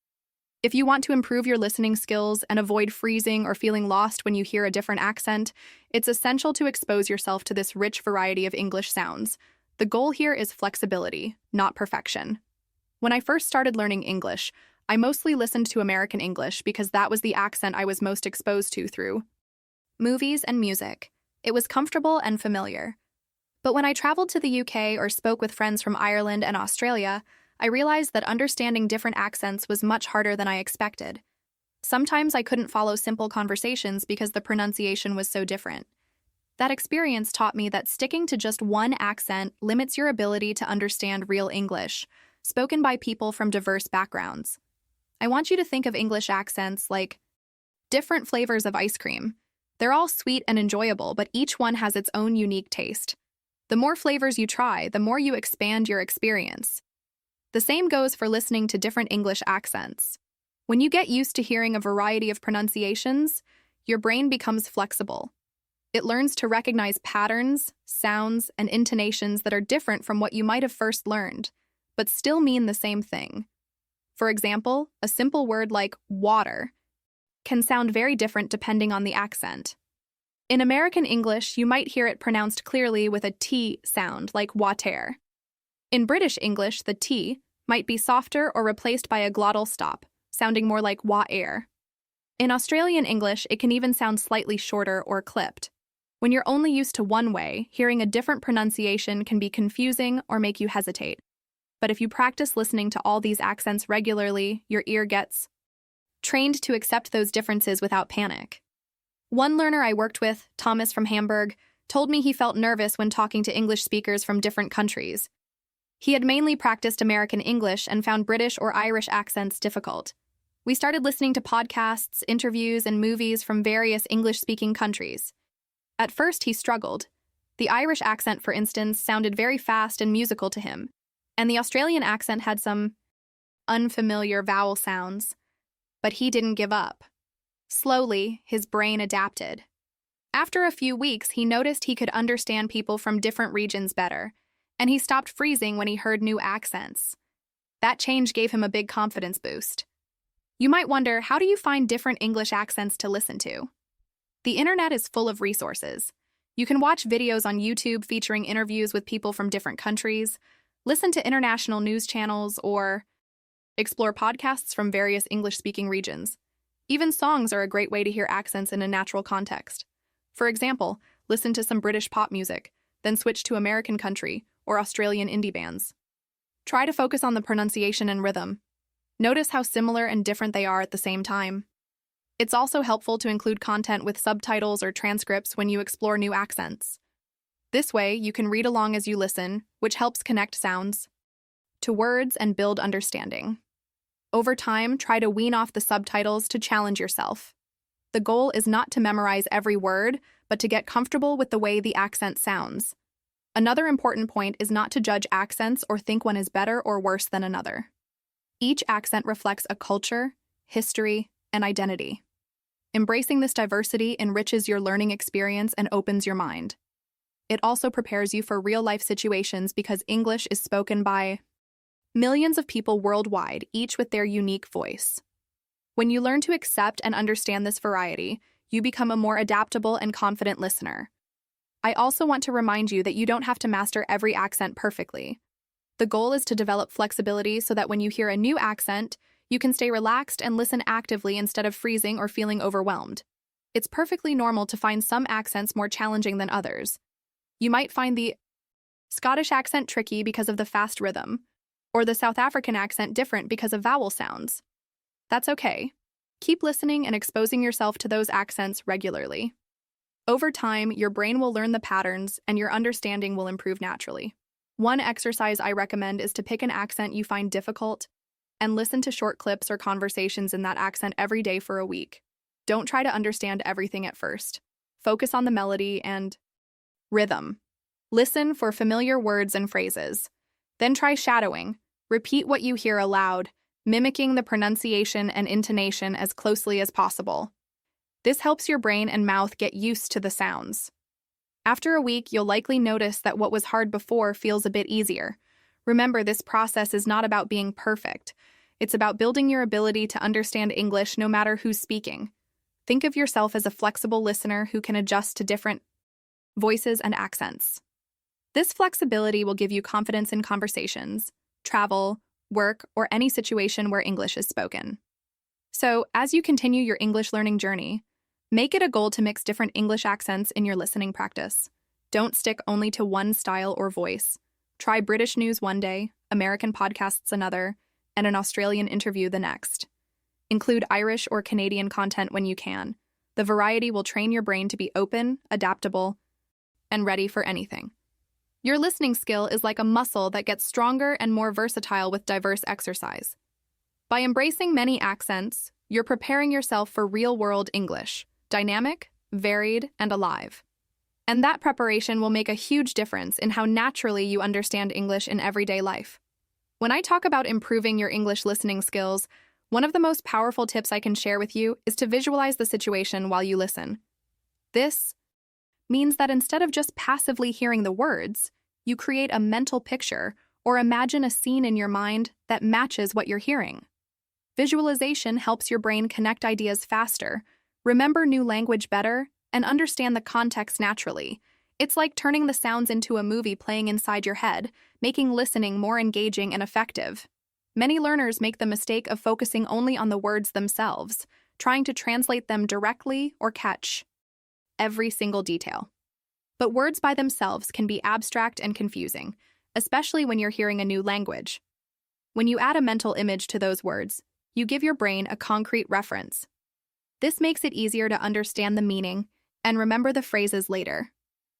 If you want to improve your listening skills and avoid freezing or feeling lost when you hear a different accent, it's essential to expose yourself to this rich variety of English sounds. The goal here is flexibility, not perfection. When I first started learning English, I mostly listened to American English because that was the accent I was most exposed to through movies and music. It was comfortable and familiar. But when I traveled to the UK or spoke with friends from Ireland and Australia, I realized that understanding different accents was much harder than I expected. Sometimes I couldn't follow simple conversations because the pronunciation was so different. That experience taught me that sticking to just one accent limits your ability to understand real English, spoken by people from diverse backgrounds. I want you to think of English accents like different flavors of ice cream. They're all sweet and enjoyable, but each one has its own unique taste. The more flavors you try, the more you expand your experience. The same goes for listening to different English accents. When you get used to hearing a variety of pronunciations, your brain becomes flexible. It learns to recognize patterns, sounds, and intonations that are different from what you might have first learned, but still mean the same thing. For example, a simple word like water can sound very different depending on the accent. In American English, you might hear it pronounced clearly with a T sound, like water. In British English, the T might be softer or replaced by a glottal stop, sounding more like wa-air. In Australian English, it can even sound slightly shorter or clipped. When you're only used to one way, hearing a different pronunciation can be confusing or make you hesitate. But if you practice listening to all these accents regularly, your ear gets trained to accept those differences without panic. One learner I worked with, Thomas from Hamburg, told me he felt nervous when talking to English speakers from different countries. He had mainly practiced American English and found British or Irish accents difficult. We started listening to podcasts, interviews, and movies from various English-speaking countries. At first, he struggled. The Irish accent, for instance, sounded very fast and musical to him, and the Australian accent had some unfamiliar vowel sounds. But he didn't give up. Slowly, his brain adapted. After a few weeks, he noticed he could understand people from different regions better, and he stopped freezing when he heard new accents. That change gave him a big confidence boost. You might wonder, how do you find different English accents to listen to? The internet is full of resources. You can watch videos on YouTube featuring interviews with people from different countries, listen to international news channels, or explore podcasts from various English-speaking regions. Even songs are a great way to hear accents in a natural context. For example, listen to some British pop music, then switch to American country or Australian indie bands. Try to focus on the pronunciation and rhythm. Notice how similar and different they are at the same time. It's also helpful to include content with subtitles or transcripts when you explore new accents. This way, you can read along as you listen, which helps connect sounds to words and build understanding. Over time, try to wean off the subtitles to challenge yourself. The goal is not to memorize every word, but to get comfortable with the way the accent sounds. Another important point is not to judge accents or think one is better or worse than another. Each accent reflects a culture, history, and identity. Embracing this diversity enriches your learning experience and opens your mind. It also prepares you for real-life situations because English is spoken by millions of people worldwide, each with their unique voice. When you learn to accept and understand this variety, you become a more adaptable and confident listener. I also want to remind you that you don't have to master every accent perfectly. The goal is to develop flexibility so that when you hear a new accent, you can stay relaxed and listen actively instead of freezing or feeling overwhelmed. It's perfectly normal to find some accents more challenging than others. You might find the Scottish accent tricky because of the fast rhythm, or the South African accent different because of vowel sounds. That's okay. Keep listening and exposing yourself to those accents regularly. Over time, your brain will learn the patterns and your understanding will improve naturally. One exercise I recommend is to pick an accent you find difficult and listen to short clips or conversations in that accent every day for a week. Don't try to understand everything at first. Focus on the melody and rhythm. Listen for familiar words and phrases. Then try shadowing. Repeat what you hear aloud, mimicking the pronunciation and intonation as closely as possible. This helps your brain and mouth get used to the sounds. After a week, you'll likely notice that what was hard before feels a bit easier. Remember, this process is not about being perfect. It's about building your ability to understand English no matter who's speaking. Think of yourself as a flexible listener who can adjust to different voices and accents. This flexibility will give you confidence in conversations, travel, work, or any situation where English is spoken. So, as you continue your English learning journey, make it a goal to mix different English accents in your listening practice. Don't stick only to one style or voice. Try British news one day, American podcasts another, and an Australian interview the next. Include Irish or Canadian content when you can. The variety will train your brain to be open, adaptable, and ready for anything. Your listening skill is like a muscle that gets stronger and more versatile with diverse exercise. By embracing many accents, you're preparing yourself for real-world English, dynamic, varied, and alive. And that preparation will make a huge difference in how naturally you understand English in everyday life. When I talk about improving your English listening skills, one of the most powerful tips I can share with you is to visualize the situation while you listen. This means that instead of just passively hearing the words, you create a mental picture or imagine a scene in your mind that matches what you're hearing. Visualization helps your brain connect ideas faster, remember new language better, and understand the context naturally. It's like turning the sounds into a movie playing inside your head, making listening more engaging and effective. Many learners make the mistake of focusing only on the words themselves, trying to translate them directly or catch every single detail. But words by themselves can be abstract and confusing, especially when you're hearing a new language. When you add a mental image to those words, you give your brain a concrete reference. This makes it easier to understand the meaning and remember the phrases later.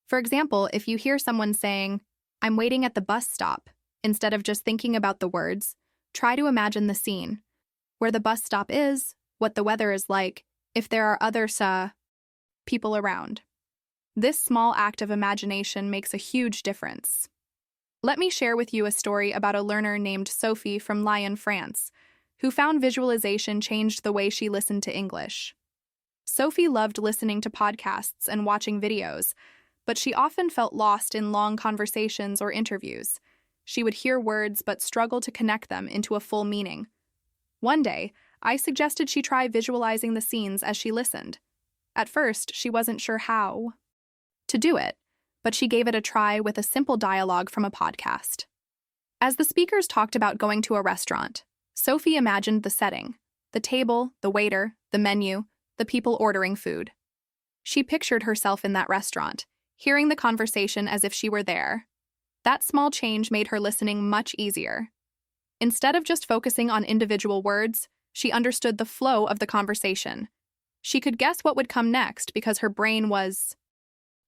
For example, if you hear someone saying, "I'm waiting at the bus stop," instead of just thinking about the words, try to imagine the scene, where the bus stop is, what the weather is like, if there are other people around. This small act of imagination makes a huge difference. Let me share with you a story about a learner named Sophie from Lyon, France, who found visualization changed the way she listened to English. Sophie loved listening to podcasts and watching videos, but she often felt lost in long conversations or interviews. She would hear words but struggle to connect them into a full meaning. One day, I suggested she try visualizing the scenes as she listened. At first, she wasn't sure how to do it, but she gave it a try with a simple dialogue from a podcast. As the speakers talked about going to a restaurant, Sophie imagined the setting, the table, the waiter, the menu, the people ordering food. She pictured herself in that restaurant, hearing the conversation as if she were there. That small change made her listening much easier. Instead of just focusing on individual words, she understood the flow of the conversation. She could guess what would come next because her brain was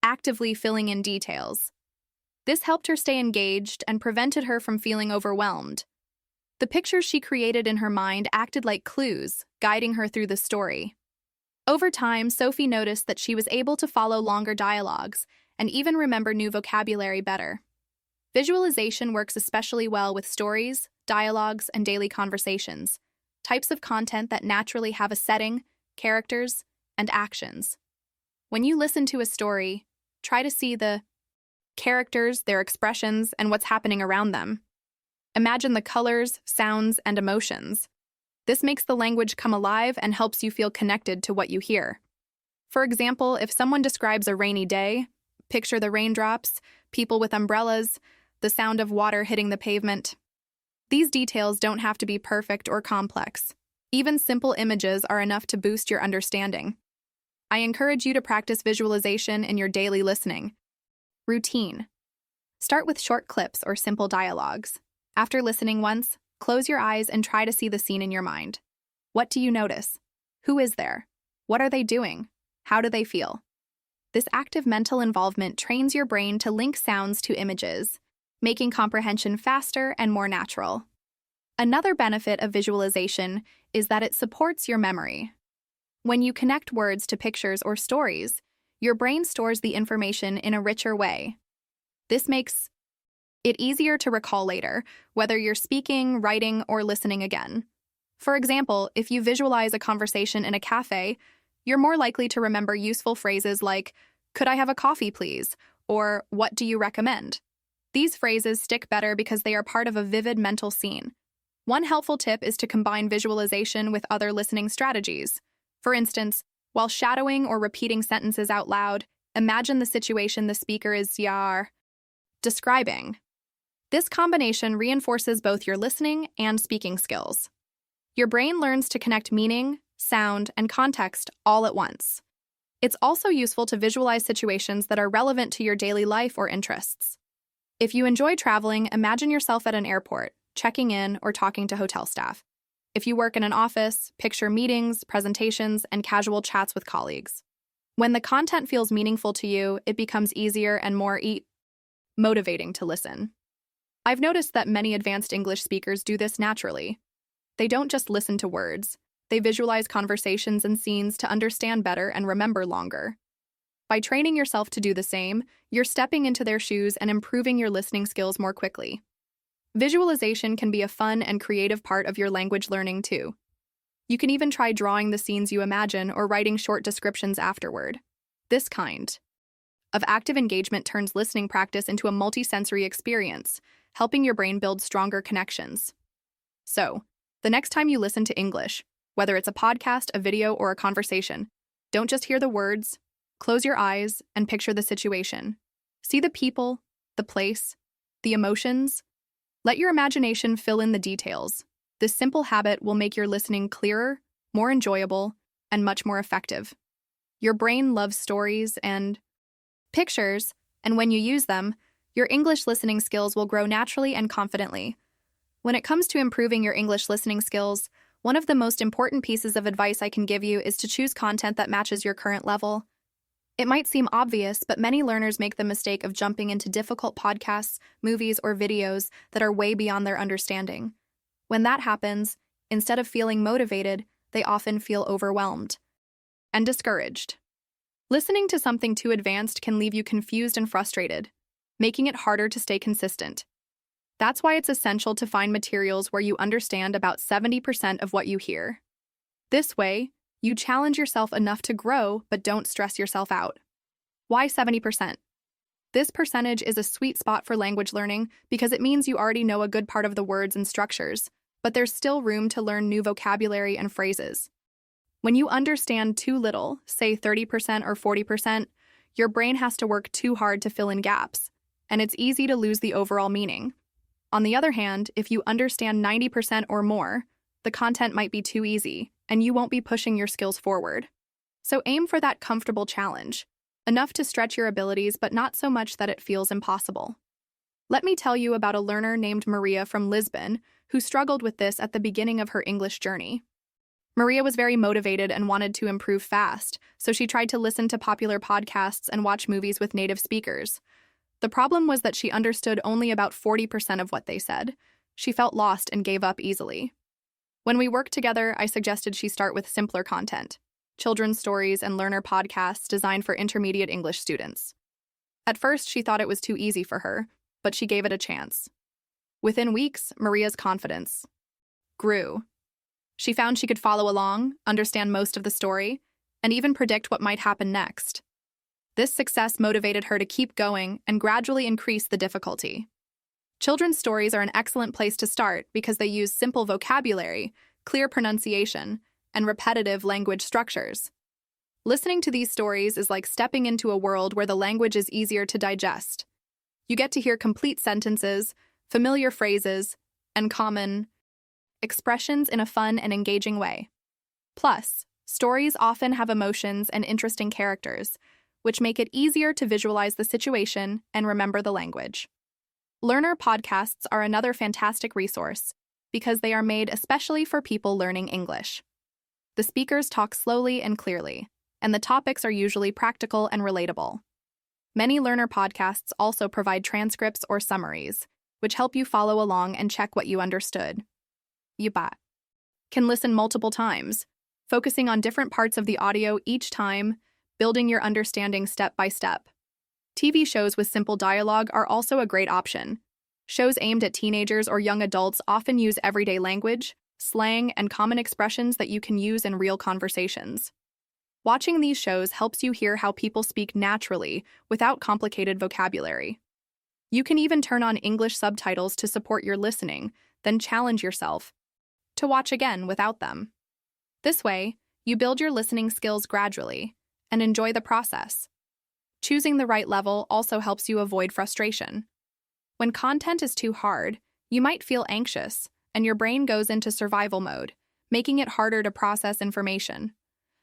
actively filling in details. This helped her stay engaged and prevented her from feeling overwhelmed. The pictures she created in her mind acted like clues, guiding her through the story. Over time, Sophie noticed that she was able to follow longer dialogues and even remember new vocabulary better. Visualization works especially well with stories, dialogues, and daily conversations, types of content that naturally have a setting, characters, and actions. When you listen to a story, try to see the characters, their expressions, and what's happening around them. Imagine the colors, sounds, and emotions. This makes the language come alive and helps you feel connected to what you hear. For example, if someone describes a rainy day, picture the raindrops, people with umbrellas, the sound of water hitting the pavement. These details don't have to be perfect or complex. Even simple images are enough to boost your understanding. I encourage you to practice visualization in your daily listening. Routine. Start with short clips or simple dialogues. After listening once, close your eyes and try to see the scene in your mind. What do you notice? Who is there? What are they doing? How do they feel? This active mental involvement trains your brain to link sounds to images, making comprehension faster and more natural. Another benefit of visualization is that it supports your memory. When you connect words to pictures or stories, your brain stores the information in a richer way. This makes it easier to recall later, whether you're speaking, writing, or listening again. For example, if you visualize a conversation in a cafe, you're more likely to remember useful phrases like, "Could I have a coffee, please?" or "What do you recommend?" These phrases stick better because they are part of a vivid mental scene. One helpful tip is to combine visualization with other listening strategies. For instance, while shadowing or repeating sentences out loud, imagine the situation the speaker is describing. This combination reinforces both your listening and speaking skills. Your brain learns to connect meaning, sound, and context all at once. It's also useful to visualize situations that are relevant to your daily life or interests. If you enjoy traveling, imagine yourself at an airport, checking in or talking to hotel staff. If you work in an office, picture meetings, presentations, and casual chats with colleagues. When the content feels meaningful to you, it becomes easier and more motivating to listen. I've noticed that many advanced English speakers do this naturally. They don't just listen to words, they visualize conversations and scenes to understand better and remember longer. By training yourself to do the same, you're stepping into their shoes and improving your listening skills more quickly. Visualization can be a fun and creative part of your language learning too. You can even try drawing the scenes you imagine or writing short descriptions afterward. This kind of active engagement turns listening practice into a multi-sensory experience, helping your brain build stronger connections. So, the next time you listen to English, whether it's a podcast, a video, or a conversation, don't just hear the words. Close your eyes and picture the situation. See the people, the place, the emotions. Let your imagination fill in the details. This simple habit will make your listening clearer, more enjoyable, and much more effective. Your brain loves stories and pictures, and when you use them, your English listening skills will grow naturally and confidently. When it comes to improving your English listening skills, one of the most important pieces of advice I can give you is to choose content that matches your current level. It might seem obvious, but many learners make the mistake of jumping into difficult podcasts, movies, or videos that are way beyond their understanding. When that happens, instead of feeling motivated, they often feel overwhelmed and discouraged. Listening to something too advanced can leave you confused and frustrated, making it harder to stay consistent. That's why it's essential to find materials where you understand about 70% of what you hear. This way, you challenge yourself enough to grow, but don't stress yourself out. Why 70%? This percentage is a sweet spot for language learning because it means you already know a good part of the words and structures, but there's still room to learn new vocabulary and phrases. When you understand too little, say 30% or 40%, your brain has to work too hard to fill in gaps, and it's easy to lose the overall meaning. On the other hand, if you understand 90% or more, the content might be too easy, and you won't be pushing your skills forward. So aim for that comfortable challenge, enough to stretch your abilities but not so much that it feels impossible. Let me tell you about a learner named Maria from Lisbon who struggled with this at the beginning of her English journey. Maria was very motivated and wanted to improve fast, so she tried to listen to popular podcasts and watch movies with native speakers. The problem was that she understood only about 40% of what they said. She felt lost and gave up easily. When we worked together, I suggested she start with simpler content, children's stories and learner podcasts designed for intermediate English students. At first, she thought it was too easy for her, but she gave it a chance. Within weeks, Maria's confidence grew. She found she could follow along, understand most of the story, and even predict what might happen next. This success motivated her to keep going and gradually increase the difficulty. Children's stories are an excellent place to start because they use simple vocabulary, clear pronunciation, and repetitive language structures. Listening to these stories is like stepping into a world where the language is easier to digest. You get to hear complete sentences, familiar phrases, and common expressions in a fun and engaging way. Plus, stories often have emotions and interesting characters, which make it easier to visualize the situation and remember the language. Learner podcasts are another fantastic resource because they are made especially for people learning English. The speakers talk slowly and clearly, and the topics are usually practical and relatable. Many learner podcasts also provide transcripts or summaries, which help you follow along and check what you understood. You can listen multiple times, focusing on different parts of the audio each time, building your understanding step by step. TV shows with simple dialogue are also a great option. Shows aimed at teenagers or young adults often use everyday language, slang, and common expressions that you can use in real conversations. Watching these shows helps you hear how people speak naturally without complicated vocabulary. You can even turn on English subtitles to support your listening, then challenge yourself to watch again without them. This way, you build your listening skills gradually and enjoy the process. Choosing the right level also helps you avoid frustration. When content is too hard, you might feel anxious, and your brain goes into survival mode, making it harder to process information.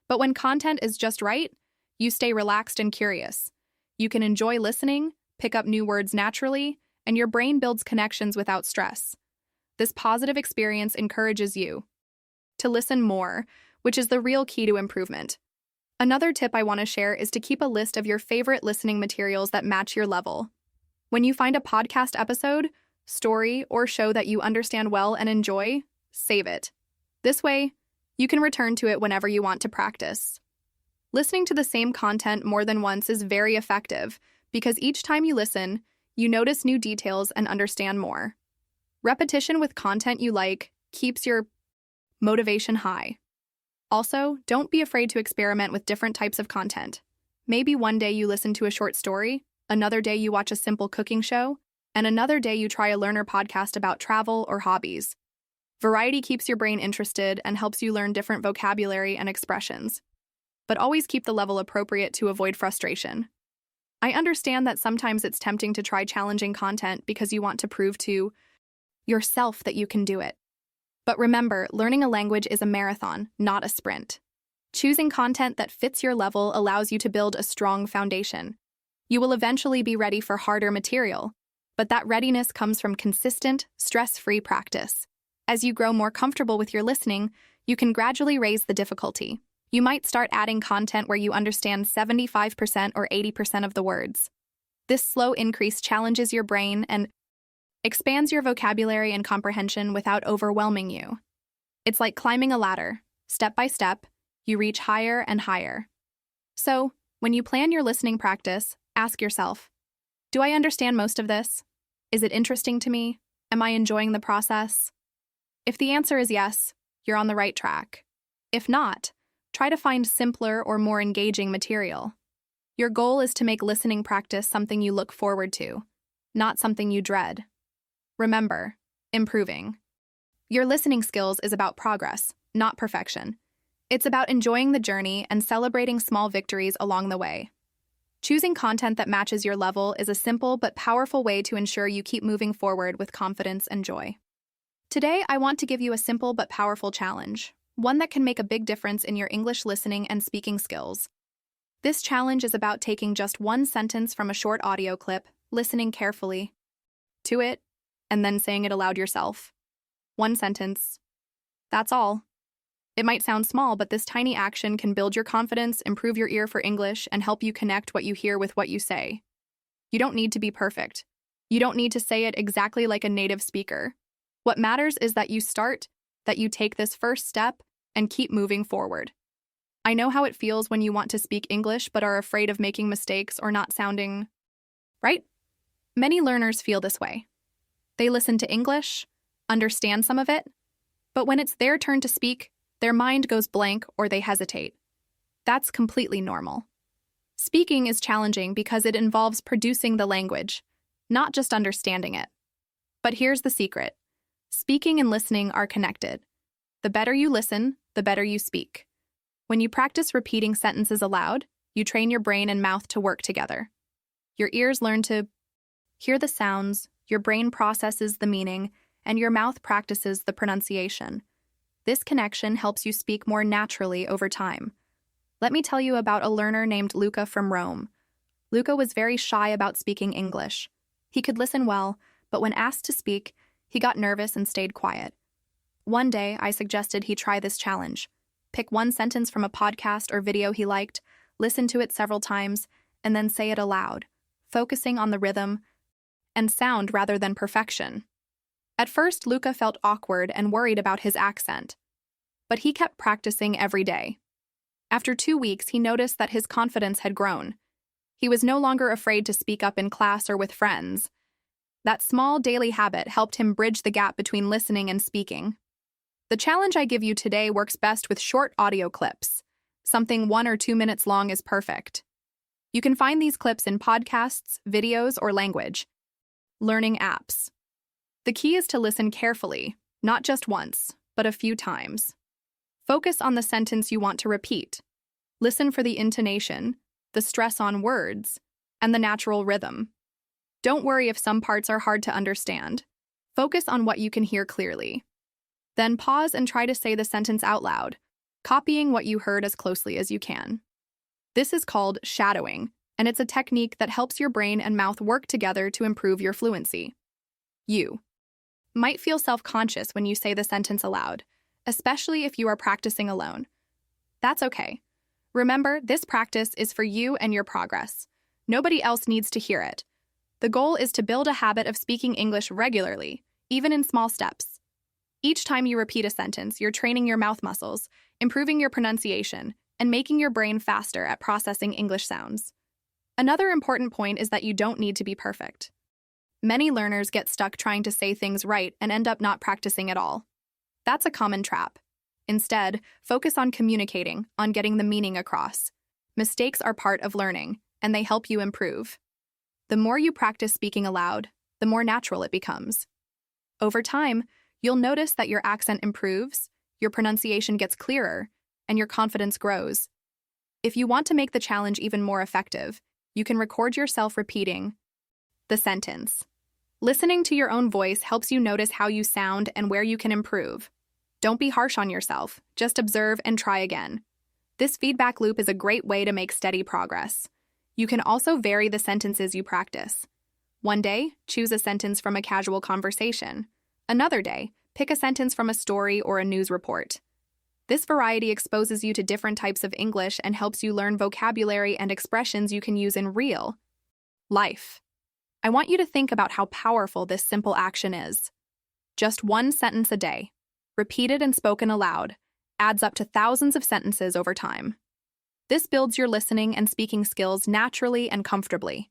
But when content is just right, you stay relaxed and curious. You can enjoy listening, pick up new words naturally, and your brain builds connections without stress. This positive experience encourages you to listen more, which is the real key to improvement. Another tip I want to share is to keep a list of your favorite listening materials that match your level. When you find a podcast episode, story, or show that you understand well and enjoy, save it. This way, you can return to it whenever you want to practice. Listening to the same content more than once is very effective because each time you listen, you notice new details and understand more. Repetition with content you like keeps your motivation high. Also, don't be afraid to experiment with different types of content. Maybe one day you listen to a short story, another day you watch a simple cooking show, and another day you try a learner podcast about travel or hobbies. Variety keeps your brain interested and helps you learn different vocabulary and expressions. But always keep the level appropriate to avoid frustration. I understand that sometimes it's tempting to try challenging content because you want to prove to yourself that you can do it. But remember, learning a language is a marathon, not a sprint. Choosing content that fits your level allows you to build a strong foundation. You will eventually be ready for harder material, but that readiness comes from consistent, stress-free practice. As you grow more comfortable with your listening, you can gradually raise the difficulty. You might start adding content where you understand 75% or 80% of the words. This slow increase challenges your brain and expands your vocabulary and comprehension without overwhelming you. It's like climbing a ladder. Step by step, you reach higher and higher. So, when you plan your listening practice, ask yourself, do I understand most of this? Is it interesting to me? Am I enjoying the process? If the answer is yes, you're on the right track. If not, try to find simpler or more engaging material. Your goal is to make listening practice something you look forward to, not something you dread. Remember, improving your listening skills is about progress, not perfection. It's about enjoying the journey and celebrating small victories along the way. Choosing content that matches your level is a simple but powerful way to ensure you keep moving forward with confidence and joy. Today, I want to give you a simple but powerful challenge. one that can make a big difference in your English listening and speaking skills. This challenge is about taking just one sentence from a short audio clip, listening carefully to it, and then saying it aloud yourself. One sentence. That's all. It might sound small, but this tiny action can build your confidence, improve your ear for English, and help you connect what you hear with what you say. You don't need to be perfect. You don't need to say it exactly like a native speaker. What matters is that you start, that you take this first step, and keep moving forward. I know how it feels when you want to speak English but are afraid of making mistakes or not sounding right. Many learners feel this way. They listen to English, understand some of it, but when it's their turn to speak, their mind goes blank or they hesitate. That's completely normal. Speaking is challenging because it involves producing the language, not just understanding it. But here's the secret. Speaking and listening are connected. The better you listen, the better you speak. When you practice repeating sentences aloud, you train your brain and mouth to work together. Your ears learn to hear the sounds, your brain processes the meaning, and your mouth practices the pronunciation. This connection helps you speak more naturally over time. Let me tell you about a learner named Luca from Rome. Luca was very shy about speaking English. He could listen well, but when asked to speak, he got nervous and stayed quiet. One day, I suggested he try this challenge. Pick one sentence from a podcast or video he liked, listen to it several times, and then say it aloud, focusing on the rhythm and sound rather than perfection. At first, Luca felt awkward and worried about his accent, but he kept practicing every day. After 2 weeks, he noticed that his confidence had grown. He was no longer afraid to speak up in class or with friends. That small daily habit helped him bridge the gap between listening and speaking. The challenge I give you today works best with short audio clips. Something 1 or 2 minutes long is perfect. You can find these clips in podcasts, videos, or language learning apps. The key is to listen carefully, not just once, but a few times. Focus on the sentence you want to repeat. Listen for the intonation, the stress on words, and the natural rhythm. Don't worry if some parts are hard to understand. Focus on what you can hear clearly. Then pause and try to say the sentence out loud, copying what you heard as closely as you can. This is called shadowing, and it's a technique that helps your brain and mouth work together to improve your fluency. You might feel self-conscious when you say the sentence aloud, especially if you are practicing alone. That's okay. Remember, this practice is for you and your progress. Nobody else needs to hear it. The goal is to build a habit of speaking English regularly, even in small steps. Each time you repeat a sentence, you're training your mouth muscles, improving your pronunciation, and making your brain faster at processing English sounds. Another important point is that you don't need to be perfect. Many learners get stuck trying to say things right and end up not practicing at all. That's a common trap. Instead, focus on communicating, on getting the meaning across. Mistakes are part of learning, and they help you improve. The more you practice speaking aloud, the more natural it becomes. Over time, you'll notice that your accent improves, your pronunciation gets clearer, and your confidence grows. If you want to make the challenge even more effective, you can record yourself repeating the sentence. Listening to your own voice helps you notice how you sound and where you can improve. Don't be harsh on yourself, just observe and try again. This feedback loop is a great way to make steady progress. You can also vary the sentences you practice. One day, choose a sentence from a casual conversation. Another day, pick a sentence from a story or a news report. This variety exposes you to different types of English and helps you learn vocabulary and expressions you can use in real life. I want you to think about how powerful this simple action is. Just one sentence a day, repeated and spoken aloud, adds up to thousands of sentences over time. This builds your listening and speaking skills naturally and comfortably.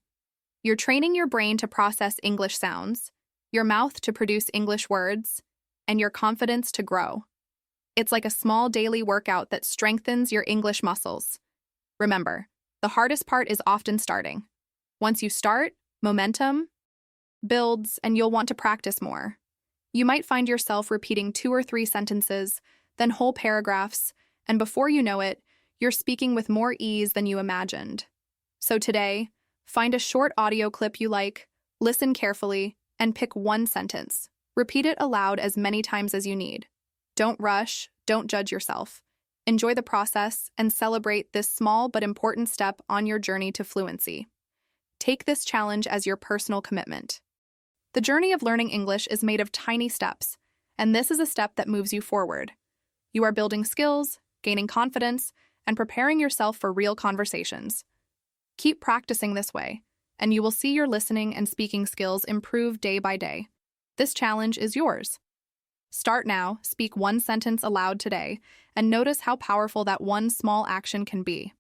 You're training your brain to process English sounds, your mouth to produce English words, and your confidence to grow. It's like a small daily workout that strengthens your English muscles. Remember, the hardest part is often starting. Once you start, momentum builds, and you'll want to practice more. You might find yourself repeating 2 or 3 sentences, then whole paragraphs, and before you know it, you're speaking with more ease than you imagined. So today, find a short audio clip you like, listen carefully, and pick one sentence. Repeat it aloud as many times as you need. Don't rush, Don't judge yourself. Enjoy the process and celebrate this small but important step on your journey to fluency. Take this challenge as your personal commitment. The journey of learning English is made of tiny steps, and this is a step that moves you forward. You are building skills, gaining confidence, and preparing yourself for real conversations. Keep practicing this way, and you will see your listening and speaking skills improve day by day. This challenge is yours. Start now, speak one sentence aloud today, and notice how powerful that one small action can be.